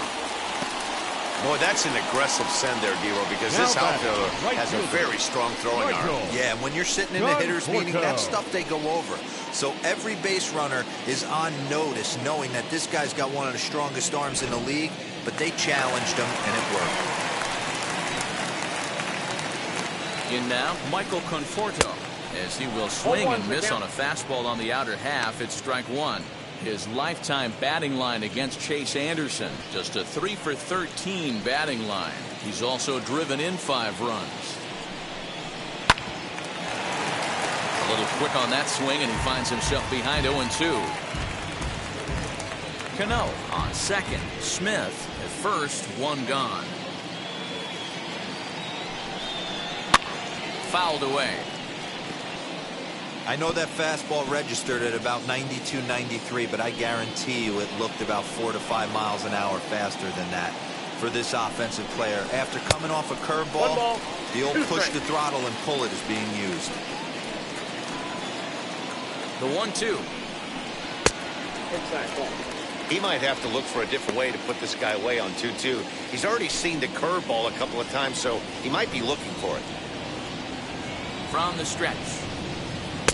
Boy, that's an aggressive send there, D-Roy, because this outfielder has a very strong throwing arm. Yeah, and when you're sitting in the hitter's meeting, that's stuff they go over. So every base runner is on notice, knowing that this guy's got one of the strongest arms in the league, but they challenged him, and it worked. In now, Michael Conforto, as he will swing and miss on a fastball on the outer half. It's strike 1. His lifetime batting line against Chase Anderson, just a 3 for 13 batting line. He's also driven in 5 runs. A little quick on that swing, and he finds himself behind 0-2. Cano on second. Smith at first, 1 gone. Fouled away. I know that fastball registered at about 92, 93, but I guarantee you it looked about 4 to 5 miles an hour faster than that for this offensive player. After coming off a curveball, the old push the throttle and pull it is being used. The 1-2. Inside ball. He might have to look for a different way to put this guy away on 2-2. He's already seen the curveball a couple of times, so he might be looking for it. From the stretch.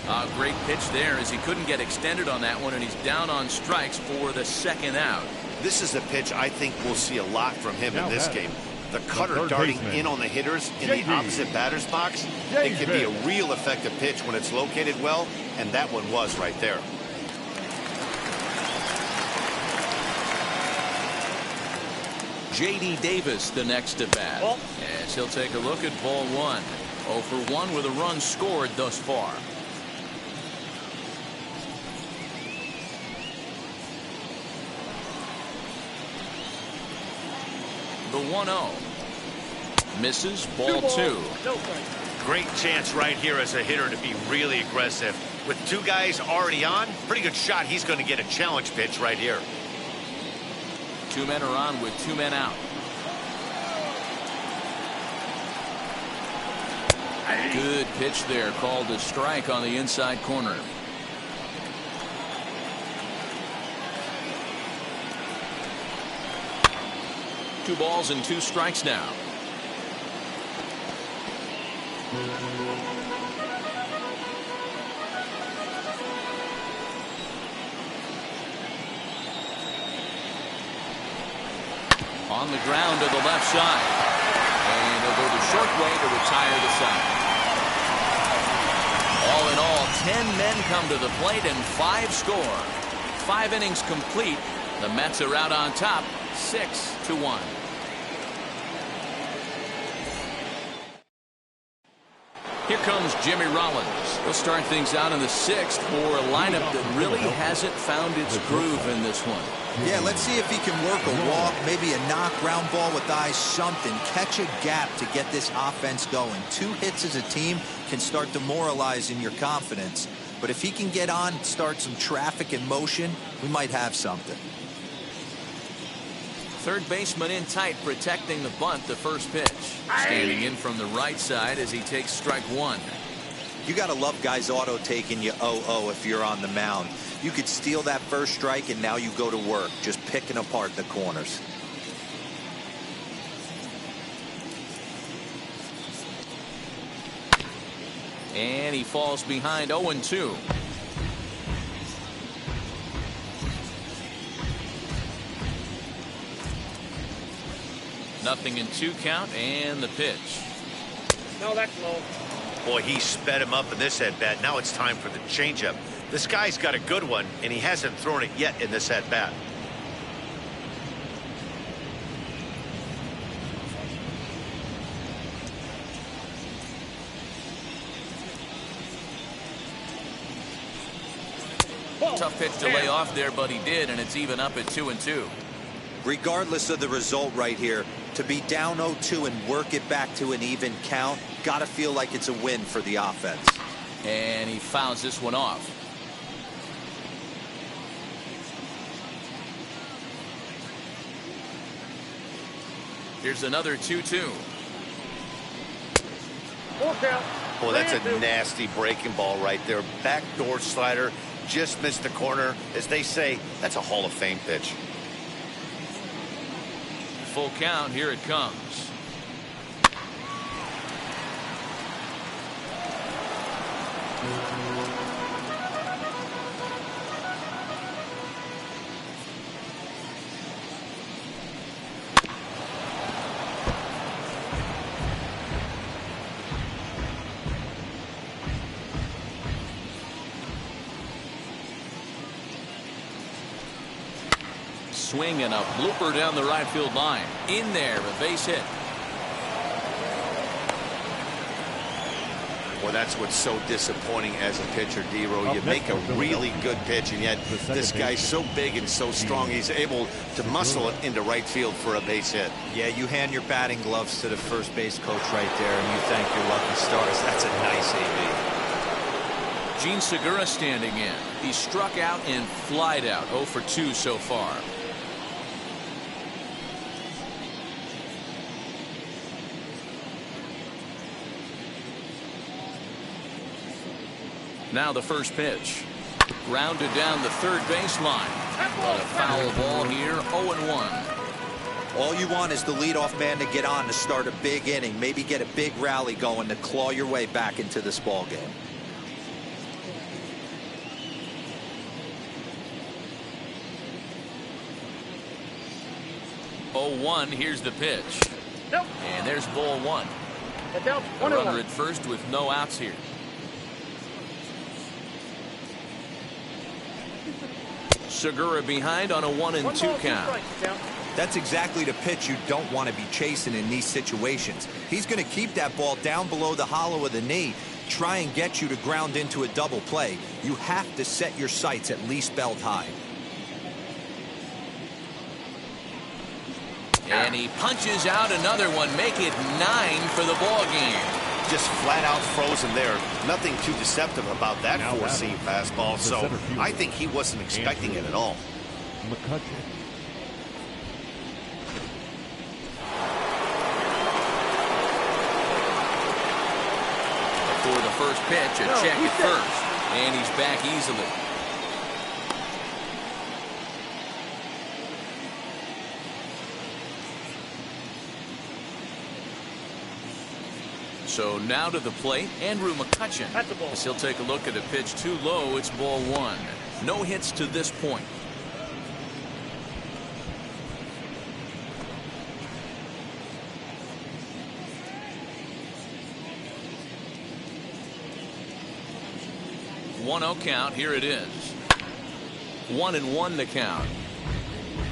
A great pitch there as he couldn't get extended on that one, and he's down on strikes for the second out. This is a pitch I think we'll see a lot from him in this game. The cutter darting in on the hitters in the opposite batter's box. It can be a real effective pitch when it's located well, and that one was right there. J.D. Davis the next at bat. As he'll take a look at ball one. 0 for 1 with a run scored thus far. The 1-0. Misses. Ball 2. Great chance right here as a hitter to be really aggressive. With two guys already on, pretty good shot. He's going to get a challenge pitch right here. 2 men are on with 2 men out. Good pitch there, called a strike on the inside corner. Two balls and 2 strikes now. On the ground to the left side. And he'll go the short way to retire the side. All in all, 10 men come to the plate and 5 score. 5 innings complete. The Mets are out on top, 6-1. Here comes Jimmy Rollins. He'll start things out in the 6th for a lineup that really hasn't found its groove in this one. Yeah, let's see if he can work a walk, maybe a knock, ground ball with eyes, something. Catch a gap to get this offense going. 2 hits as a team can start demoralizing your confidence. But if he can get on, start some traffic in motion, we might have something. Third baseman in tight, protecting the bunt, the first pitch. Standing in from the right side as he takes strike 1. You got to love guys auto taking you 0-0 if you're on the mound. You could steal that first strike and now you go to work just picking apart the corners. And he falls behind 0-2. Nothing in 2 count, and the pitch. No, that's low. Boy, he sped him up in this at-bat. Now it's time for the changeup. This guy's got a good one, and he hasn't thrown it yet in this at-bat. Tough pitch to lay off there, but he did, and it's even up at 2-2. Regardless of the result right here, to be down 0-2 and work it back to an even count, got to feel like it's a win for the offense. And he fouls this one off. Here's another 2-2. Well, that's a nasty breaking ball right there. Backdoor slider, just missed the corner. As they say, that's a Hall of Fame pitch. Full count, here it comes. Swing and a blooper down the right field line. In there, a base hit. Well, that's what's so disappointing as a pitcher, D-Row. You make a really good pitch, and yet this guy's so big and so strong, he's able to muscle it into right field for a base hit. Yeah, you hand your batting gloves to the first base coach right there, and you thank your lucky stars. That's a nice AB. Gene Segura standing in. He struck out and flied out. 0 for 2 so far. Now the first pitch. Grounded down the third baseline. But a foul ball here, 0-1. All you want is the leadoff man to get on to start a big inning, maybe get a big rally going to claw your way back into this ball game. Here's the pitch. Nope. And there's ball one. That's out. A 1-1. runner at first with no outs here. Segura behind on a 1-2 count. That's exactly the pitch you don't want to be chasing in these situations. He's going to keep that ball down below the hollow of the knee, try and get you to ground into a double play. You have to set your sights at least belt high. And he punches out another one, make it 9 for the ball game. Just flat out frozen there. Nothing too deceptive about that four-seam fastball, so I think he wasn't expecting it at all. McCutcheon. For the first pitch, a check at first. And he's back easily. So now to the plate, Andrew McCutcheon. That's a ball. As he'll take a look at a pitch too low, it's ball one. No hits to this point. One 0 count. Here it is. 1-1 the count.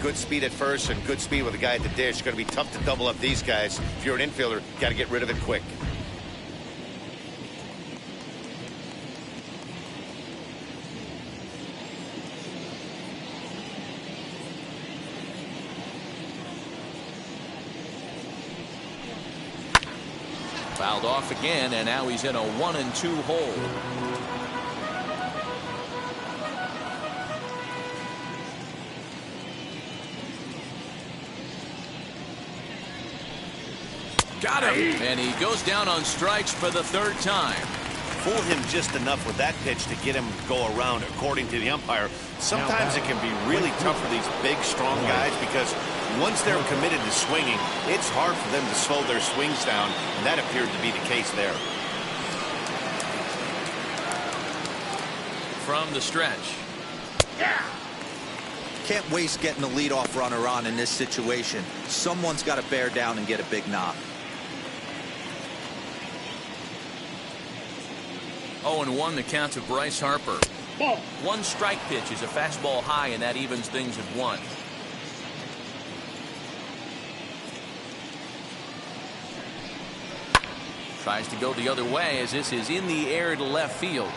Good speed at first and good speed with the guy at the dish. Going to be tough to double up these guys. If you're an infielder, got to get rid of it quick. Fouled off again, and now he's in a 1-2 hole. Got him! And he goes down on strikes for the third time. Fool him just enough with that pitch to get him to go around, according to the umpire. Sometimes it can be really tough for these big, strong guys because once they're committed to swinging, it's hard for them to slow their swings down, and that appeared to be the case there. From the stretch. Can't waste getting the leadoff runner on in this situation. Someone's got to bear down and get a big knock. 0-1 the count to Bryce Harper. Ball. One strike pitch is a fastball high, and that evens things at 1. Tries to go the other way as this is in the air to left field.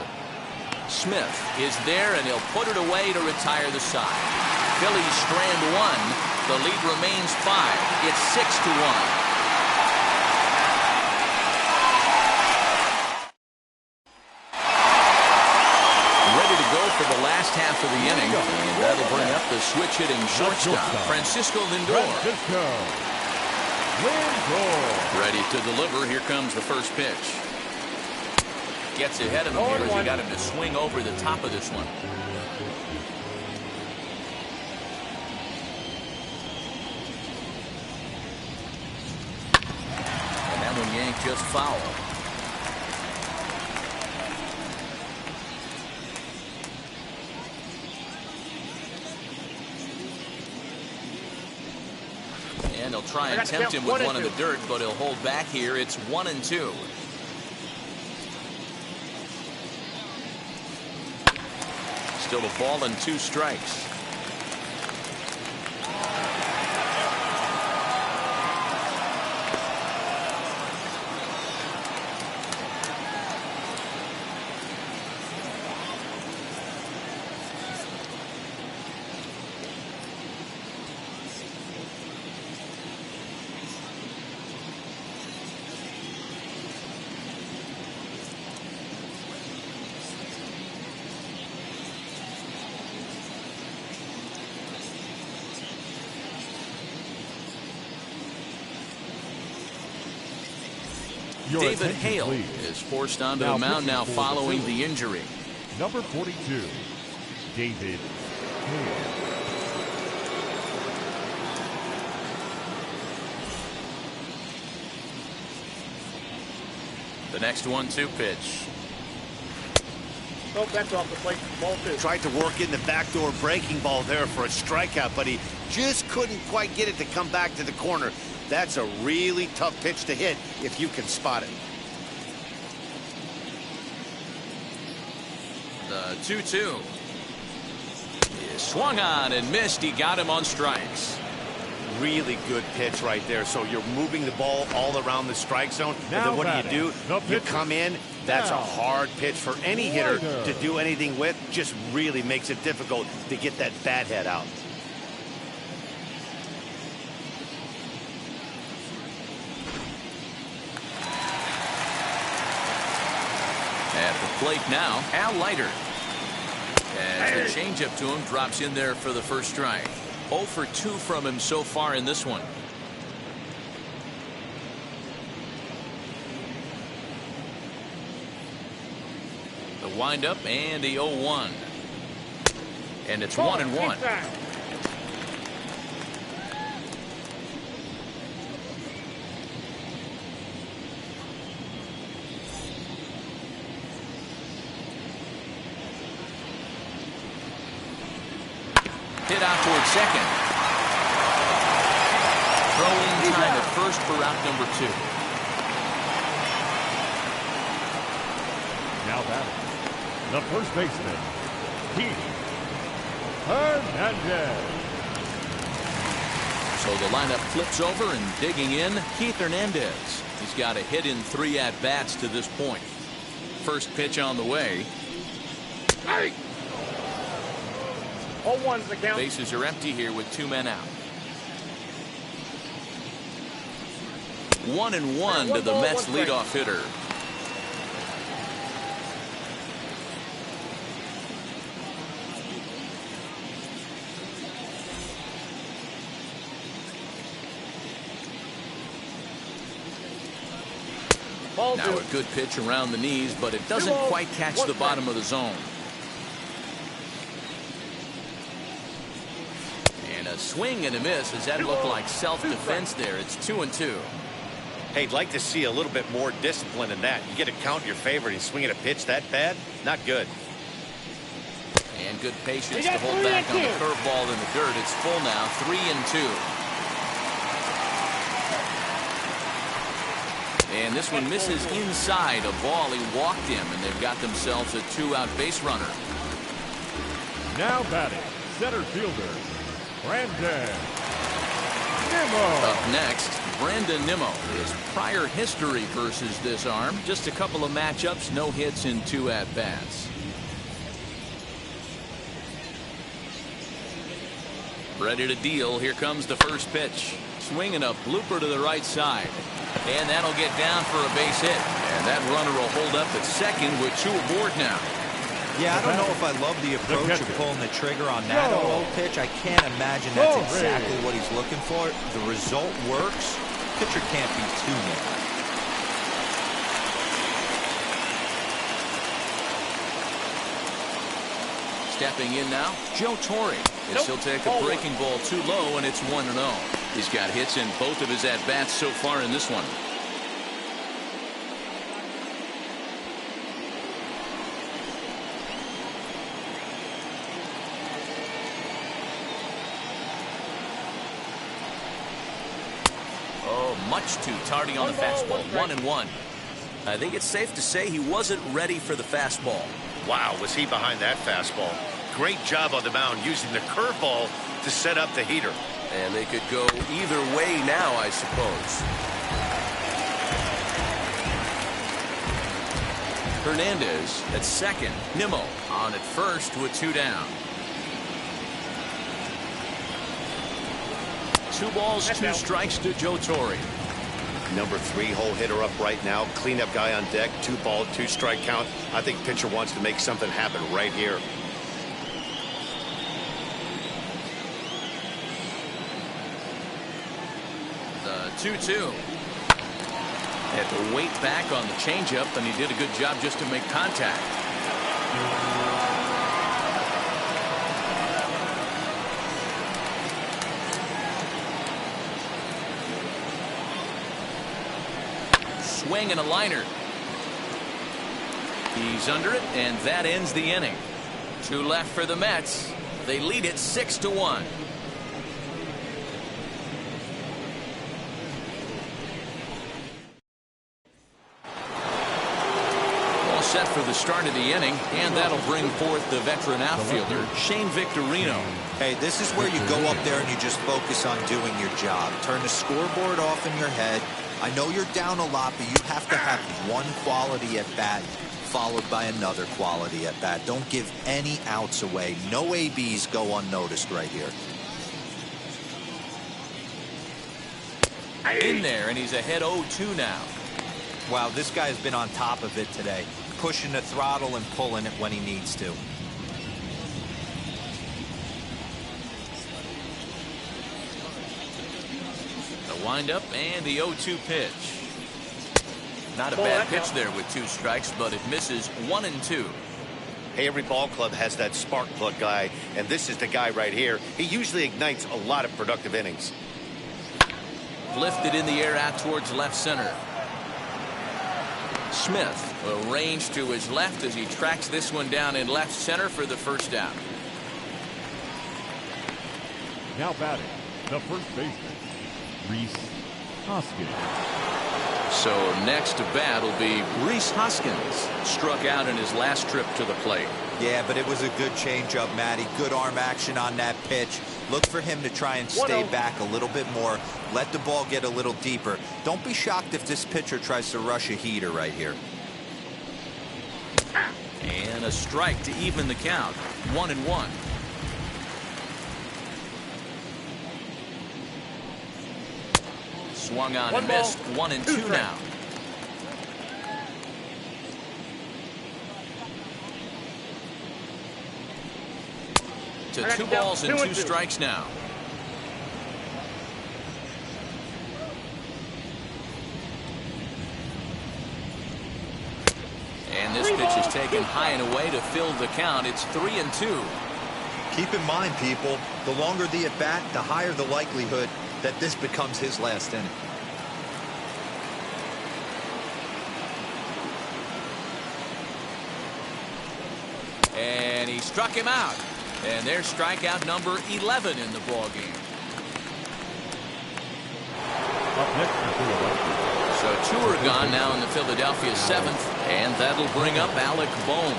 Smith is there, and he'll put it away to retire the side. Phillies strand 1. The lead remains 5. It's 6-1. For the last half of the inning, and that'll bring up the switch-hitting shortstop, Francisco Lindor. Ready to deliver. Here comes the first pitch. Gets ahead of him here as he got him to swing over the top of this one. And that one yanked just foul. And he'll try and tempt him with one in the dirt, but he'll hold back here. It's 1-2. Still a ball and 2 strikes. David Hale is forced onto the mound now following the injury. Number 42, David Hale. The next 1-2 pitch. Oh, that's off the plate. Ball 2. Tried to work in the backdoor breaking ball there for a strikeout, but he just couldn't quite get it to come back to the corner. That's a really tough pitch to hit if you can spot it. The 2-2. He swung on and missed. He got him on strikes. Really good pitch right there. So you're moving the ball all around the strike zone. Now And then what do? You pitcher. come in. That's a Now, hard pitch for any hitter Slider. to do anything with. Just really makes it difficult to get that bat head out. At the plate now, Al Leiter. As the changeup to him drops in there for the first strike. 0 for 2 from him so far in this one. The windup and the 0-1. And it's 1-1. Hit out towards second. Throw-in time at first for route number 2. Now batting, the first baseman, Keith Hernandez. So the lineup flips over and digging in, Keith Hernandez. He's got a hit in 3 at-bats to this point. First pitch on the way. Hey! 0-1's the count. Bases are empty here with 2 men out. 1-1 to the Mets leadoff hitter. Now a good pitch around the knees, but it doesn't quite catch the bottom of the zone. And a swing and a miss. Does that look like self-defense there? It's 2-2. Hey, I'd like to see a little bit more discipline in that. You get a count in your favor and swinging a pitch that bad? Not good. And good patience to hold back on the curveball in the dirt. It's full now, 3-2. And this one misses inside a ball. He walked him, and they've got themselves a 2-out base runner. Now batting, center fielder, Brandon Nimmo. Up next, Brandon Nimmo. His prior history versus this arm. Just a couple of matchups, no hits in 2 at-bats. Ready to deal. Here comes the first pitch. Swinging a blooper to the right side. And that'll get down for a base hit. And that runner will hold up at second with 2 aboard now. Yeah, I don't know if I love the approach of pulling the trigger on that 0-0 pitch. I can't imagine that's exactly what he's looking for. The result works. Pitcher can't be too mad. Stepping in now, Joe Torre. He'll take a breaking ball too low, and it's 1-0. He's got hits in both of his at-bats so far in this one. Oh, much too tardy on the fastball. 1-1. I think it's safe to say he wasn't ready for the fastball. Wow, was he behind that fastball. Great job on the mound using the curveball to set up the heater. And they could go either way now, I suppose. Hernandez at second. Nimmo on at first with 2 down. 2 balls, 2 strikes to Joe Torre. Number 3 hole hitter up right now. Cleanup guy on deck. 2 ball, 2 strike count. I think pitcher wants to make something happen right here. The 2-2. Had to wait back on the changeup, and he did a good job just to make contact. swing and a liner. He's under it, and that ends the inning. 2 left for the Mets. They lead it 6-1. All set for the start of the inning, and that'll bring forth the veteran outfielder, Shane Victorino. Hey, this is where you go up there and you just focus on doing your job. Turn the scoreboard off in your head. I know you're down a lot, but you have to have one quality at bat followed by another quality at bat. Don't give any outs away. No ABs go unnoticed right here. In there, and he's ahead 0-2 now. Wow, this guy's been on top of it today, pushing the throttle and pulling it when he needs to. The windup and the 0-2 pitch. Not a bad pitch there with 2 strikes, but it misses 1-2. Hey, every ball club has that spark plug guy, and this is the guy right here. He usually ignites a lot of productive innings. Lifted in the air out towards left center. Smith will range to his left as he tracks this one down in left center for the first out. Now batting, the first baseman, Rhys Hoskins. So next to bat will be Rhys Hoskins. Struck out in his last trip to the plate. Yeah, but it was a good changeup, Matty. Good arm action on that pitch. Look for him to try and stay back a little bit more. Let the ball get a little deeper. Don't be shocked if this pitcher tries to rush a heater right here. And a strike to even the count. 1-1. Swung on and missed. 1-2 now. To 2 balls and 2 strikes now. And this pitch is taken high and away to fill the count. It's 3-2. Keep in mind, people, the longer the at bat, the higher the likelihood that this becomes his last inning. And he struck him out. And there's strikeout number 11 in the ball game. Up next for Philadelphia. So 2 are gone now in the Philadelphia 7th, and that'll bring up Alec Bohm.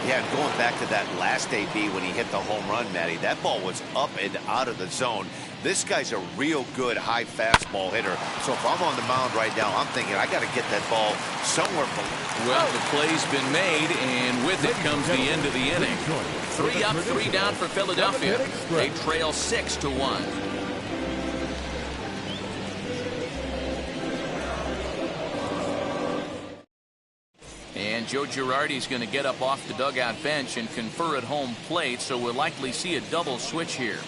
Yeah, going back to that last AB when he hit the home run, Matty, that ball was up and out of the zone. This guy's a real good high fastball hitter. So if I'm on the mound right now, I'm thinking I got to get that ball somewhere. Well, the play's been made, and with it comes the end of the inning. 3 up, 3 down for Philadelphia. They trail 6-1. And Joe Girardi's going to get up off the dugout bench and confer at home plate, so we'll likely see a double switch here.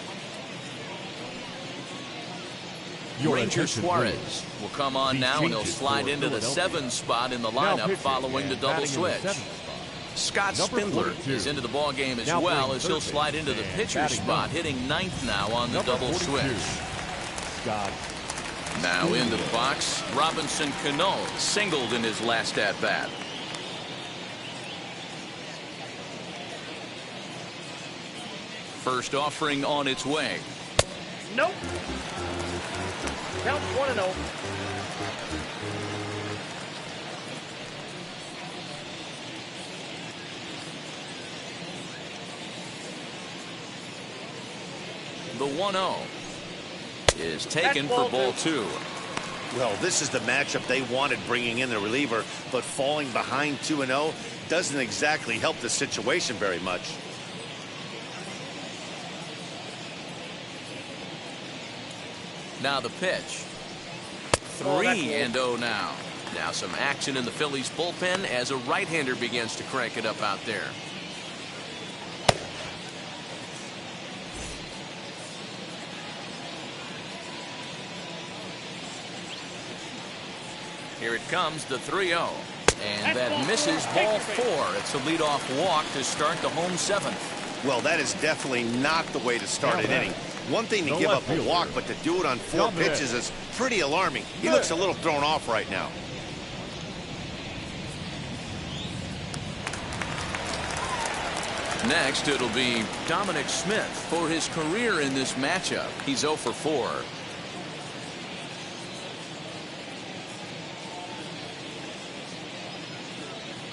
Ranger Suarez will come on now, and he'll slide into the 7th spot in the lineup following the double switch. Scott Spindler is into the ball game as well, as he'll slide into the pitcher's spot, hitting 9th now on the double switch. Now into the box, Robinson Cano singled in his last at bat. First offering on its way. Nope. Count 1-0. The 1-0 is taken for ball 2. Well, this is the matchup they wanted, bringing in the reliever, but falling behind 2-0 doesn't exactly help the situation very much. Now the pitch. 3-0 now. Now some action in the Phillies bullpen as a right-hander begins to crank it up out there. Here it comes, the 3-0. And that misses ball 4. It's a leadoff walk to start the home 7th. Well, that is definitely not the way to start an inning. One thing to give up a walk, but to do it on 4 pitches is pretty alarming. He looks a little thrown off right now. Next, it'll be Dominic Smith for his career in this matchup. He's 0 for 4.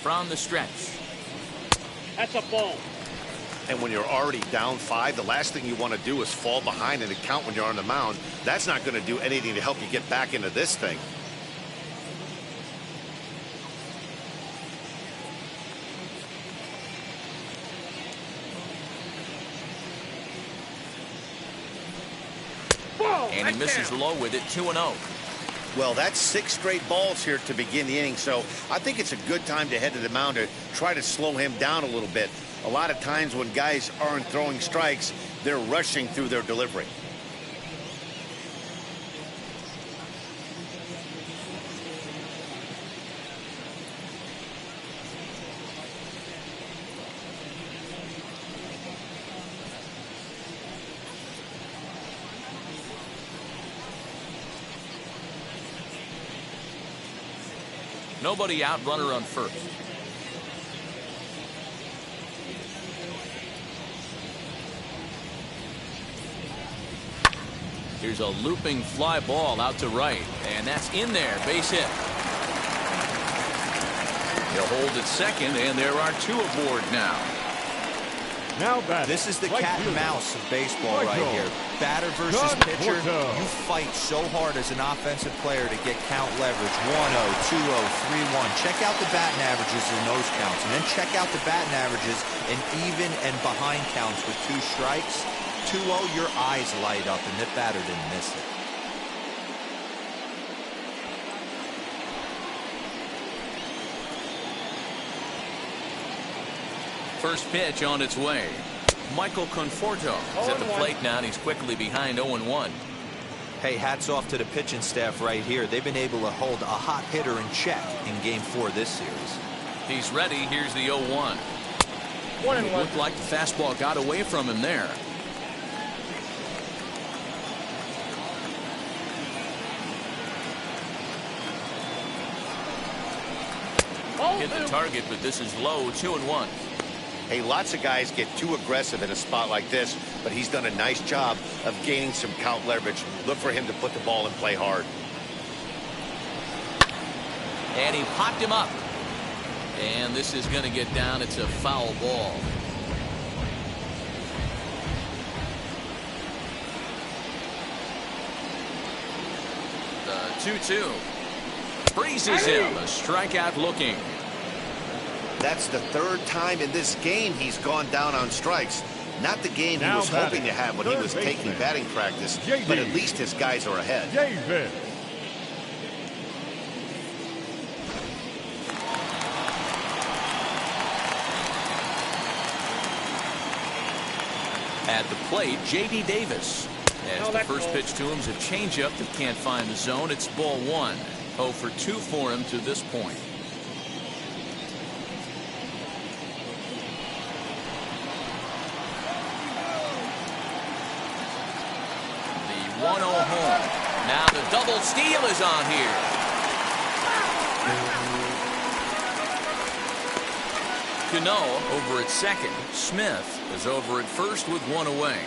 From the stretch. That's a ball. And when you're already down 5, the last thing you want to do is fall behind in the count when you're on the mound. That's not going to do anything to help you get back into this thing. And he misses low with it, 2-0. Well, that's 6 straight balls here to begin the inning, so I think it's a good time to head to the mound to try to slow him down a little bit. A lot of times when guys aren't throwing strikes, they're rushing through their delivery. Nobody out, runner on first. Here's a looping fly ball out to right, and that's in there, base hit. He'll hold at second, and there are 2 aboard now. Now batting. This is the right cat and fielder. mouse of baseball right Michael here. Batter versus pitcher. Conforto. You fight so hard as an offensive player to get count leverage. 1-0, 2-0, 3-1. Check out the batting averages in those counts. And then check out the batting averages in even and behind counts with 2 strikes. 2-0, your eyes light up, and the batter didn't miss it. First pitch on its way. Michael Conforto is at the plate now, and he's quickly behind 0-1. Hey, hats off to the pitching staff right here. They've been able to hold a hot hitter in check in Game 4 this series. He's ready. Here's the 0-1. 1-1. It looked like the fastball got away from him there. Hit the target, but this is low, 2-1. Hey, lots of guys get too aggressive in a spot like this, but he's done a nice job of gaining some count leverage. Look for him to put the ball in play hard. And he popped him up. And this is going to get down. It's a foul ball. The 2-2. Freezes him. A strikeout looking. That's the 3rd time in this game he's gone down on strikes. Not the game he Now was batting, hoping to have when he third was taking baseman, batting practice, JD. but at least his guys are ahead. David. At the plate, J.D. Davis. As the first pitch to him is a changeup that can't find the zone. It's ball 1. 0 for 2 for him to this point. The 1-0 home. Now the double steal is on here. Cano over at second. Smith is over at first with 1 away.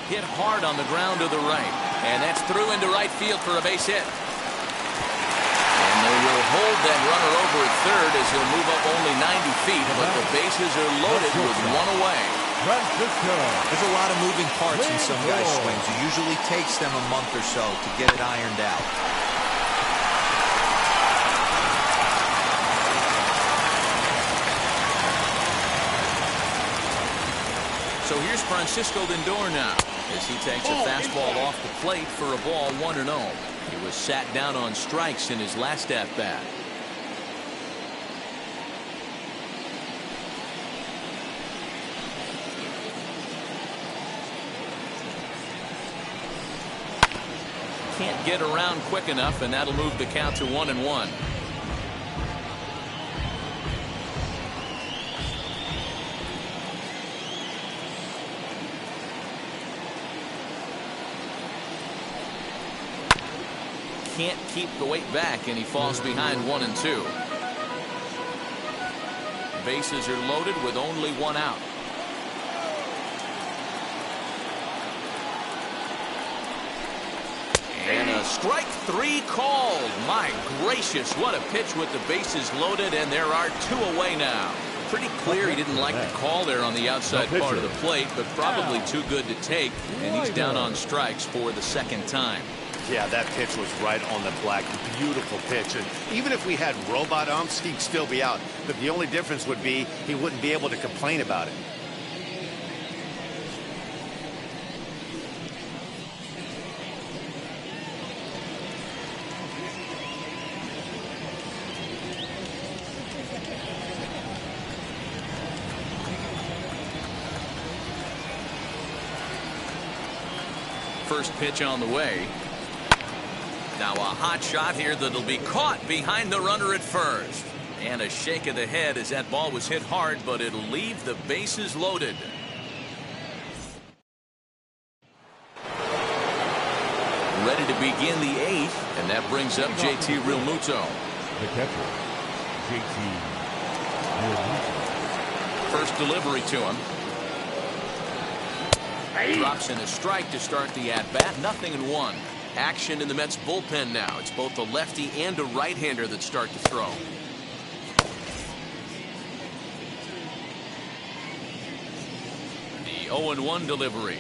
Hit hard on the ground to the right. And that's through into right field for a base hit. And they will hold that runner over at third as he'll move up only 90 feet. But the bases are loaded with 1 away. There's a lot of moving parts in some guys' swings. It usually takes them a month or so to get it ironed out. So here's Francisco Lindor now as he takes a fastball off the plate for a ball 1-0. He was sat down on strikes in his last at bat. Can't get around quick enough, and that'll move the count to 1-1. Can't keep the weight back, and he falls behind 1-2. Bases are loaded with only one out. And a strike three called. My gracious, what a pitch with the bases loaded, and there are two away now. Pretty clear he didn't like the call there on the outside part of the plate, but probably too good to take, and he's down on strikes for the second time. Yeah, that pitch was right on the black. Beautiful pitch. And even if we had robot umps, he'd still be out. But the only difference would be he wouldn't be able to complain about it. First pitch on the way. Now a hot shot here that'll be caught behind the runner at first. And a shake of the head as that ball was hit hard, but it'll leave the bases loaded. Ready to begin the eighth, and that brings up JT Realmuto. The catcher, JT Realmuto. First delivery to him. Drops in a strike to start the at-bat. 0-1. Action in the Mets bullpen now. It's both a lefty and a right-hander that start to throw. The 0-1 delivery.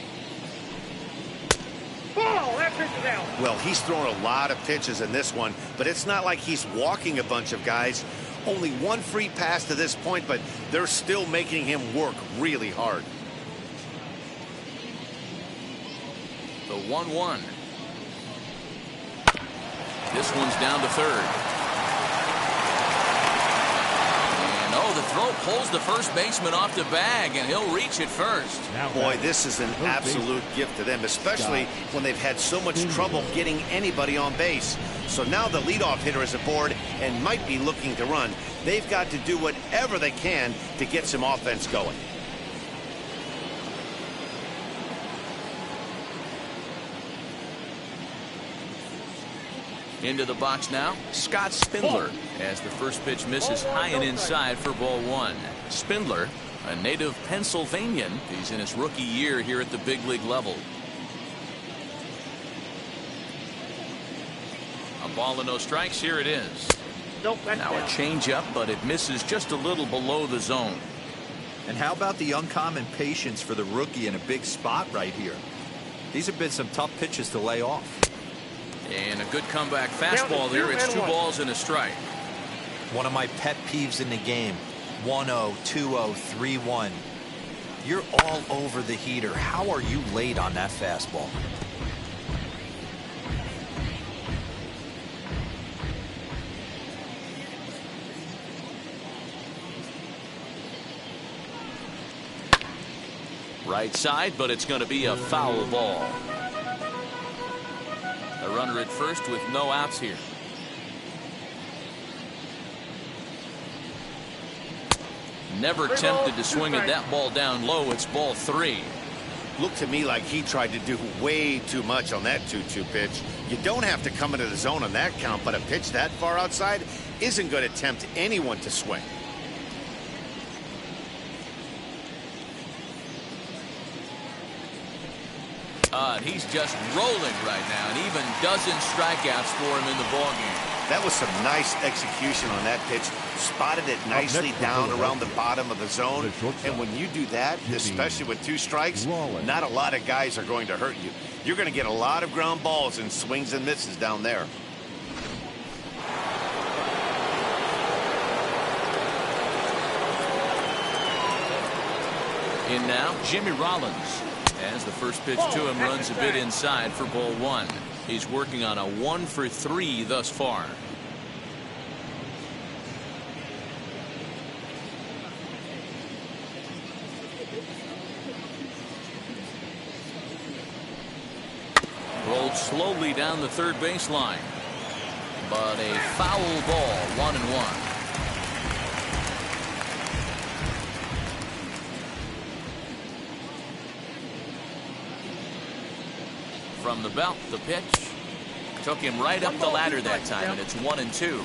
Ball, that pitch is out. Well, he's thrown a lot of pitches in this one, but it's not like he's walking a bunch of guys. Only one free pass to this point, but they're still making him work really hard. The 1-1. This one's down to third. And oh, the throw pulls the first baseman off the bag, and he'll reach it first. Boy, this is an absolute gift to them, especially when they've had so much trouble getting anybody on base. So now the leadoff hitter is aboard and might be looking to run. They've got to do whatever they can to get some offense going. Into the box now, Scott Spindler, as the first pitch misses high and inside for ball one. Spindler, a native Pennsylvanian. He's in his rookie year here at the big league level. A ball and no strikes. Here it is. Nope, that's Now a changeup, but it misses just a little below the zone. And how about the uncommon patience for the rookie in a big spot right here? These have been some tough pitches to lay off. And a good comeback fastball there. It's 2 balls and a strike. One of my pet peeves in the game. 1-0, 2-0, 3-1. You're all over the heater. How are you late on that fastball? Right side, but it's going to be a foul ball. A runner at first with no outs here. Never tempted to swing at that ball down low. It's ball 3. Looked to me like he tried to do way too much on that 2-2 pitch. You don't have to come into the zone on that count, but a pitch that far outside isn't going to tempt anyone to swing. He's just rolling right now, and even dozen strikeouts for him in the ballgame. That was some nice execution on that pitch. Spotted it nicely down around the bottom of the zone. And when you do that, especially with 2 strikes, not a lot of guys are going to hurt you. You're going to get a lot of ground balls and swings and misses down there. In now, Jimmy Rollins. As the first pitch to him runs a bit inside for ball 1. He's working on a 1 for 3 thus far. Rolled slowly down the third baseline. But a foul ball, 1-1. From the belt, the pitch took him right up the ladder that time, and it's 1-2.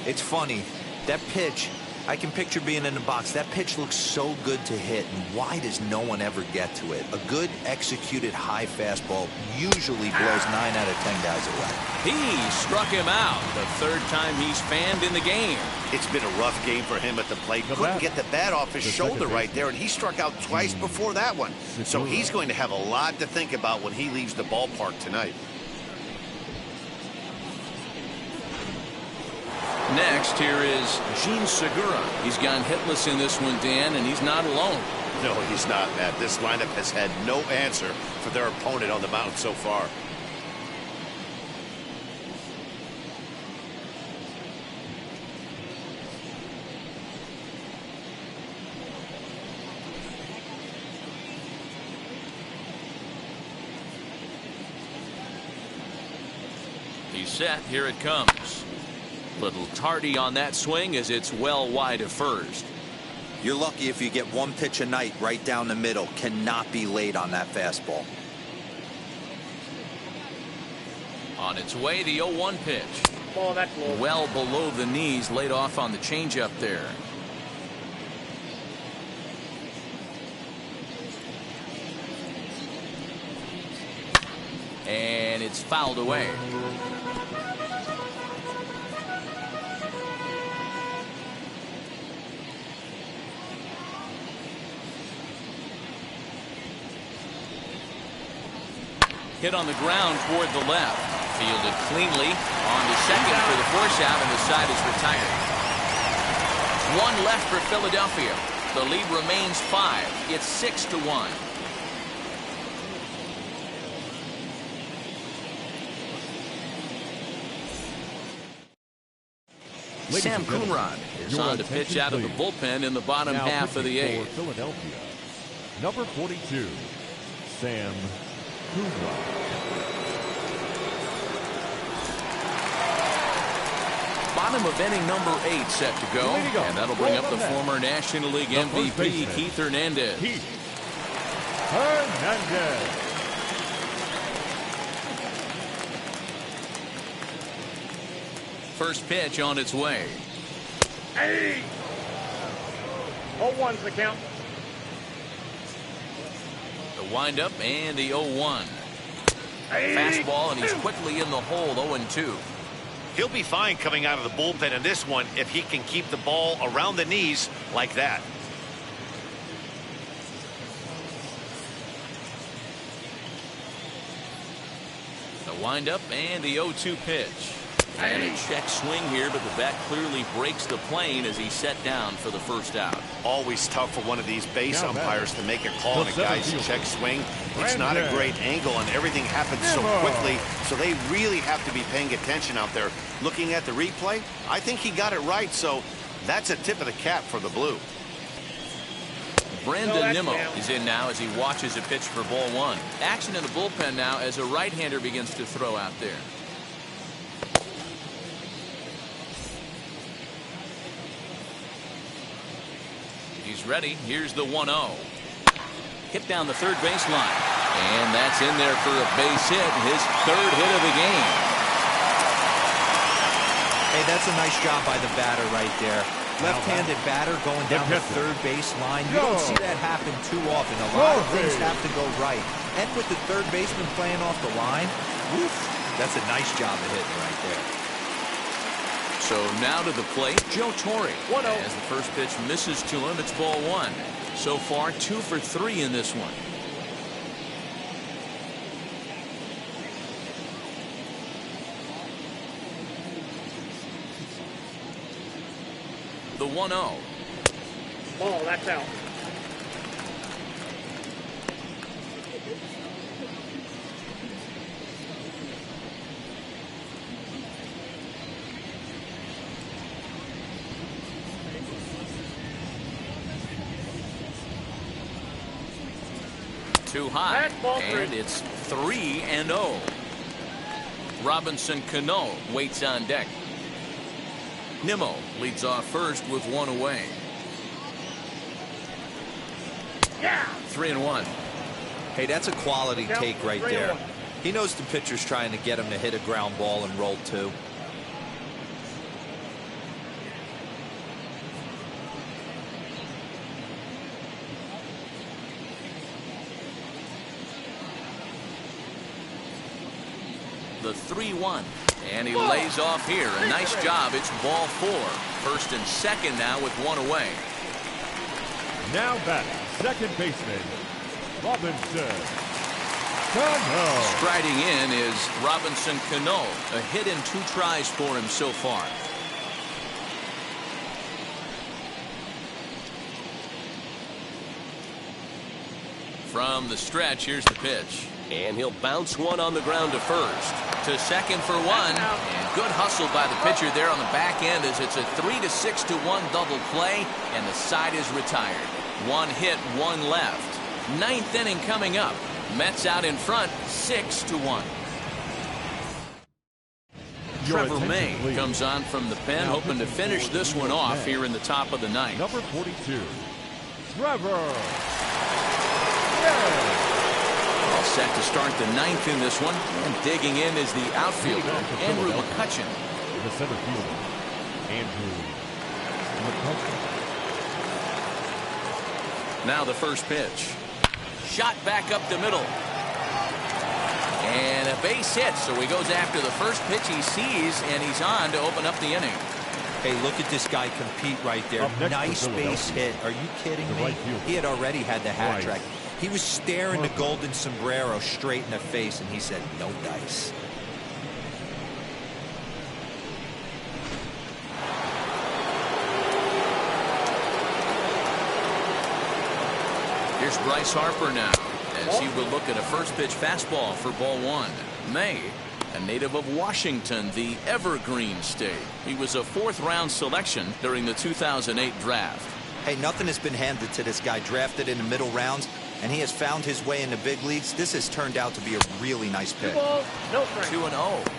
It's funny. That pitch I can picture being in the box. That pitch looks so good to hit, and why does no one ever get to it? A good executed high fastball usually blows 9 out of 10 guys away. He struck him out. The third time he's fanned in the game. It's been a rough game for him at the plate. Couldn't get the bat off his shoulder right there, and he struck out twice before that one. So he's going to have a lot to think about when he leaves the ballpark tonight. Next, here is Gene Segura. He's gone hitless in this one, Dan, and he's not alone. No, he's not, Matt. This lineup has had no answer for their opponent on the mound so far. He's set. Here it comes. Little tardy on that swing as it's well wide of first. You're lucky if you get one pitch a night right down the middle. Cannot be late on that fastball. On its way, the 0-1 pitch. Oh, that's low. Well below the knees, laid off on the changeup there. And it's fouled away. Hit on the ground toward the left. Fielded cleanly on to second for the force out, and the side is retired. One left for Philadelphia. The lead remains 5. It's 6-1. Sam Coonrod is on to pitch out of the bullpen in the bottom half of the 8th. Philadelphia, number 42, Sam Coonrod. Bottom of inning number 8 set to go, and that'll bring up the former National League MVP Keith Hernandez. Keith Hernandez. First pitch on its way. Hey! 0-1's the count. The windup and the 0-1. Hey! Fastball, and he's quickly in the hole. 0-2. He'll be fine coming out of the bullpen in this one if he can keep the ball around the knees like that. The windup and the 0-2 pitch. And a check swing here, but the bat clearly breaks the plane as he's set down for the first out. Always tough for one of these base umpires to make a call on a guy's check swing. It's not a great angle, and everything happens so quickly, so they really have to be paying attention out there. Looking at the replay, I think he got it right, so that's a tip of the cap for the Blue. Brandon Nimmo is in now as he watches a pitch for ball 1. Action in the bullpen now as a right-hander begins to throw out there. He's ready. Here's the 1-0. Hit down the third baseline. And that's in there for a base hit. His third hit of the game. Hey, that's a nice job by the batter right there. Left-handed batter going down the third baseline. You don't see that happen too often. A lot of things have to go right. And with the third baseman playing off the line, woof, that's a nice job of hitting right there. So now to the plate, Joe Torre. 1-0. As the first pitch misses to him, it's ball 1. So far, 2 for 3 in this one. The 1-0. Ball, that's out. Too high, Ball 3. and it's 3-0. Robinson Cano waits on deck. Nimmo leads off first with 1 away. Yeah. 3-1. Hey, that's a quality take right there. He knows the pitcher's trying to get him to hit a ground ball and roll 2. the 3-1. And he lays off here. A nice job. It's ball 4. First and second now with one away. Now batting, second baseman, Robinson Cano. Striding in is Robinson Cano. A hit in 2 tries for him so far. From the stretch, here's the pitch. And he'll bounce one on the ground to first. To second for one. And good hustle by the pitcher there on the back end as it's a 3-6-1 double play, and the side is retired. 1 hit, 1 left. 9th inning coming up. Mets out in front, 6-1. Trevor May comes on from the pen, hoping to finish this one off here in the top of the 9th. Number 42, Trevor May. All set to start the 9th in this one. And digging in is the outfielder, Andrew McCutchen. The center fielder, Andrew McCutchen. Now the first pitch. Shot back up the middle. And a base hit, so he goes after the first pitch he sees, and he's on to open up the inning. Hey, look at this guy compete right there. Nice base hit. Are you kidding me? He had already had the hat trick. He was staring the golden sombrero straight in the face, and he said, no dice. Here's Bryce Harper now, as he will look at a first pitch fastball for ball 1. May, a native of Washington, the Evergreen State. He was a 4th-round selection during the 2008 draft. Hey, nothing has been handed to this guy. Drafted in the middle rounds, and he has found his way in the big leagues. This has turned out to be a really nice pick. 2-0.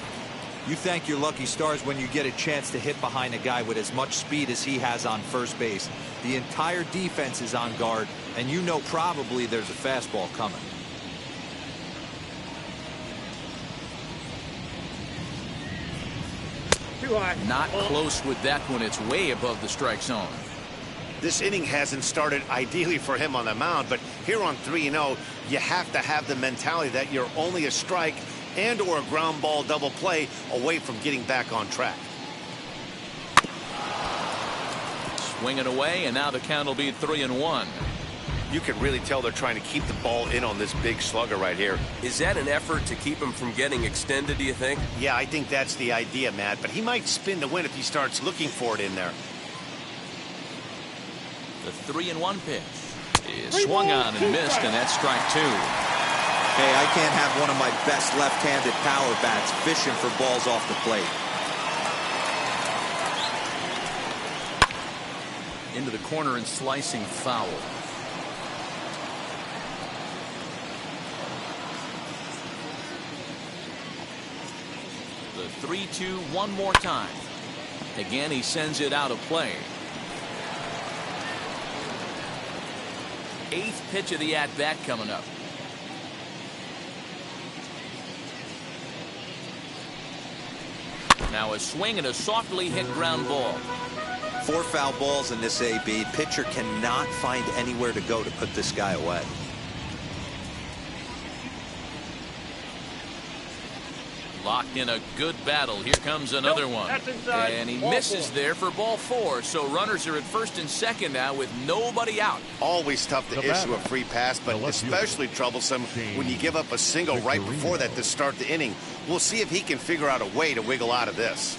You thank your lucky stars when you get a chance to hit behind a guy with as much speed as he has on first base. The entire defense is on guard, and you know probably there's a fastball coming. Too high. Not close with that one. It's way above the strike zone. This inning hasn't started ideally for him on the mound, but here on 3-0, you have to have the mentality that you're only a strike and or a ground ball double play away from getting back on track. Swinging away, and now the count will be 3-1. You can really tell they're trying to keep the ball in on this big slugger right here. Is that an effort to keep him from getting extended, do you think? Yeah, I think that's the idea, Matt, but he might spin to win if he starts looking for it in there. The 3-1 pitch is swung on and missed, and that's strike 2. Hey, I can't have one of my best left-handed power bats fishing for balls off the plate. Into the corner and slicing foul. The 3-2 one more time. Again, he sends it out of play. 8th pitch of the at-bat coming up. Now a swing and a softly hit ground ball. 4 foul balls in this AB. Pitcher cannot find anywhere to go to put this guy away. Locked in a good battle. Here comes another one. And he misses there for ball 4. So runners are at first and second now with nobody out. Always tough to issue a free pass, but especially troublesome when you give up a single right before that to start the inning. We'll see if he can figure out a way to wiggle out of this.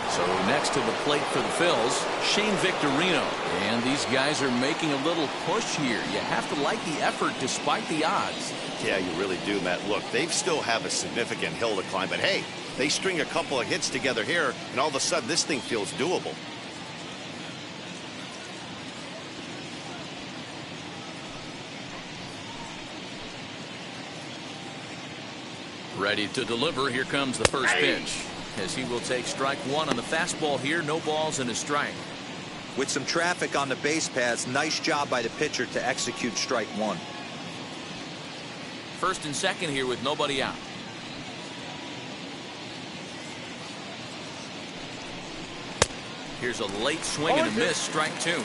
So next to the plate for the Phils, Shane Victorino. And these guys are making a little push here. You have to like the effort despite the odds. Yeah, you really do, Matt. Look, they still have a significant hill to climb, but hey, they string a couple of hits together here, and all of a sudden this thing feels doable. Ready to deliver. Here comes the first pitch, as he will take strike 1 on the fastball here. No balls and a strike. With some traffic on the base paths, nice job by the pitcher to execute strike 1. First and second here with nobody out. Here's a late swing and a miss, strike 2.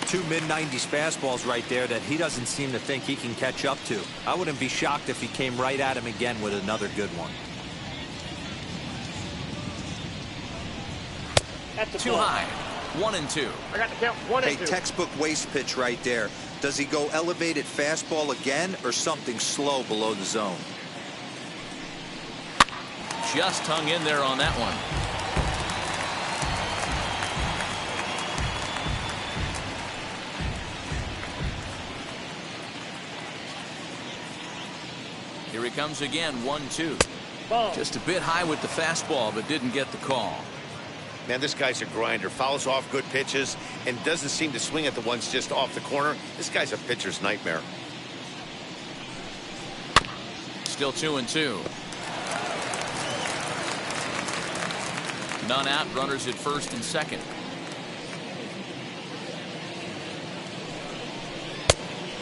two mid-90s fastballs right there that he doesn't seem to think he can catch up to. I wouldn't be shocked if he came right at him again with another good one. That's the Too ball. high. 1-2. I got the count. 1 Hey, and 2. textbook waste pitch right there. Does he go elevated fastball again or something slow below the zone? Just hung in there on that one. Here he comes again, 1-2. Ball. Just a bit high with the fastball, but didn't get the call. Man, this guy's a grinder. Fouls off good pitches and doesn't seem to swing at the ones just off the corner. This guy's a pitcher's nightmare. Still 2-2. None out, runners at first and second.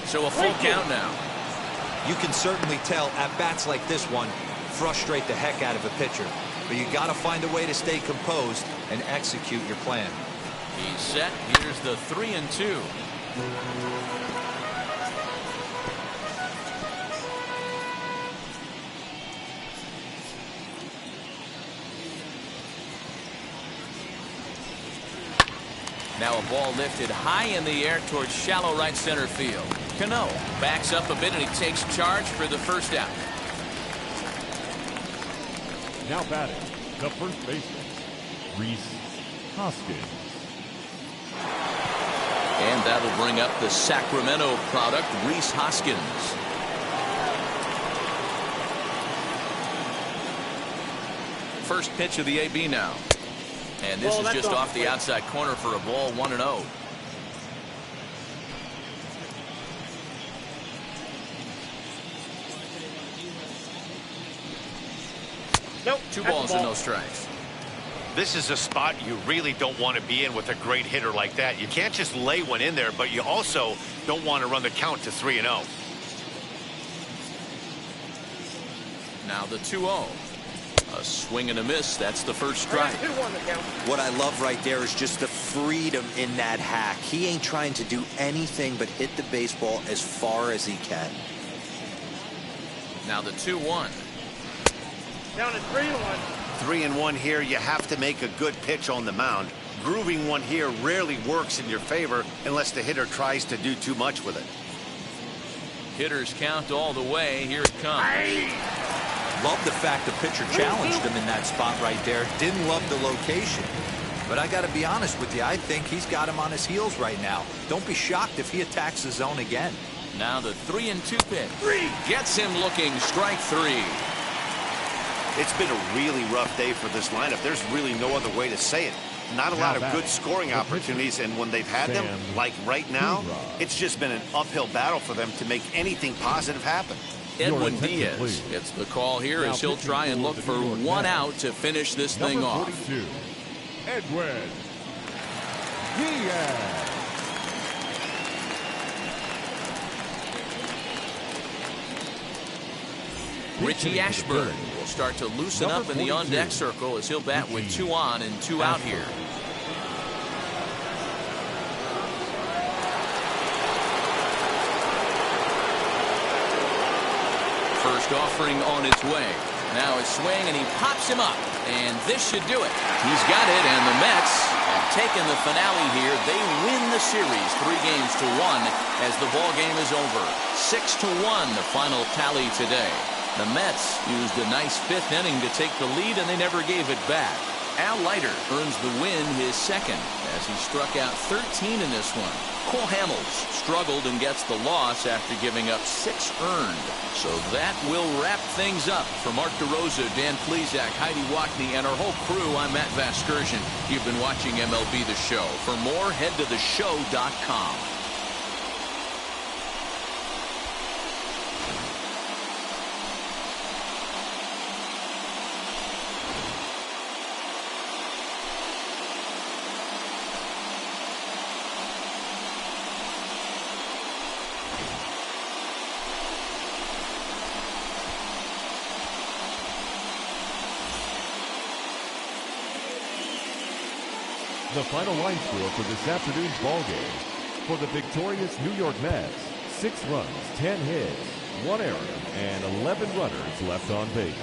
So a full count now. You can certainly tell at bats like this one frustrate the heck out of a pitcher. But you got to find a way to stay composed and execute your plan. He's set. Here's the 3-2. Now a ball lifted high in the air towards shallow right center field. Cano backs up a bit and he takes charge for the first out. Now batting, the first baseman, Rhys Hoskins. And that'll bring up the Sacramento product, Rhys Hoskins. First pitch of the AB now. And this is just off the outside corner for a ball, 1-0. Nope. Two That's balls the and ball. no strikes. This is a spot you really don't want to be in with a great hitter like that. You can't just lay one in there, but you also don't want to run the count to 3-0. Now the 2-0. A swing and a miss. That's the first strike. I got 2-1 the count. What I love right there is just the freedom in that hack. He ain't trying to do anything but hit the baseball as far as he can. Now the 2-1. Down at 3-1. 3-1 here. You have to make a good pitch on the mound. Grooving one here rarely works in your favor unless the hitter tries to do too much with it. Hitters count all the way. Here it comes. Love the fact the pitcher challenged him in that spot right there. Didn't love the location. But I got to be honest with you, I think he's got him on his heels right now. Don't be shocked if he attacks the zone again. Now the 3-2 pitch. Gets him looking. Strike 3. It's been a really rough day for this lineup. There's really no other way to say it. Not a lot of good scoring opportunities, and when they've had them, like right now, it's just been an uphill battle for them to make anything positive happen. Edwin Diaz gets the call here as he'll try and look for one out to finish this thing Number off. 42, Edwin Diaz. Richie Ashburn will start to loosen up in the on-deck circle as he'll bat with 2 on and 2 out here. First offering on its way. Now a swing and he pops him up. And this should do it. He's got it, and the Mets have taken the finale here. They win the series 3-1 as the ball game is over. 6-1 the final tally today. The Mets used a nice 5th inning to take the lead, and they never gave it back. Al Leiter earns the win, his second, as he struck out 13 in this one. Cole Hamels struggled and gets the loss after giving up 6 earned. So that will wrap things up. For Mark DeRosa, Dan Plesac, Heidi Wackney, and our whole crew, I'm Matt Vasgersian. You've been watching MLB The Show. For more, head to theshow.com. The final line score for this afternoon's ball game. For the victorious New York Mets, 6 runs, 10 hits, 1 error, and 11 runners left on base.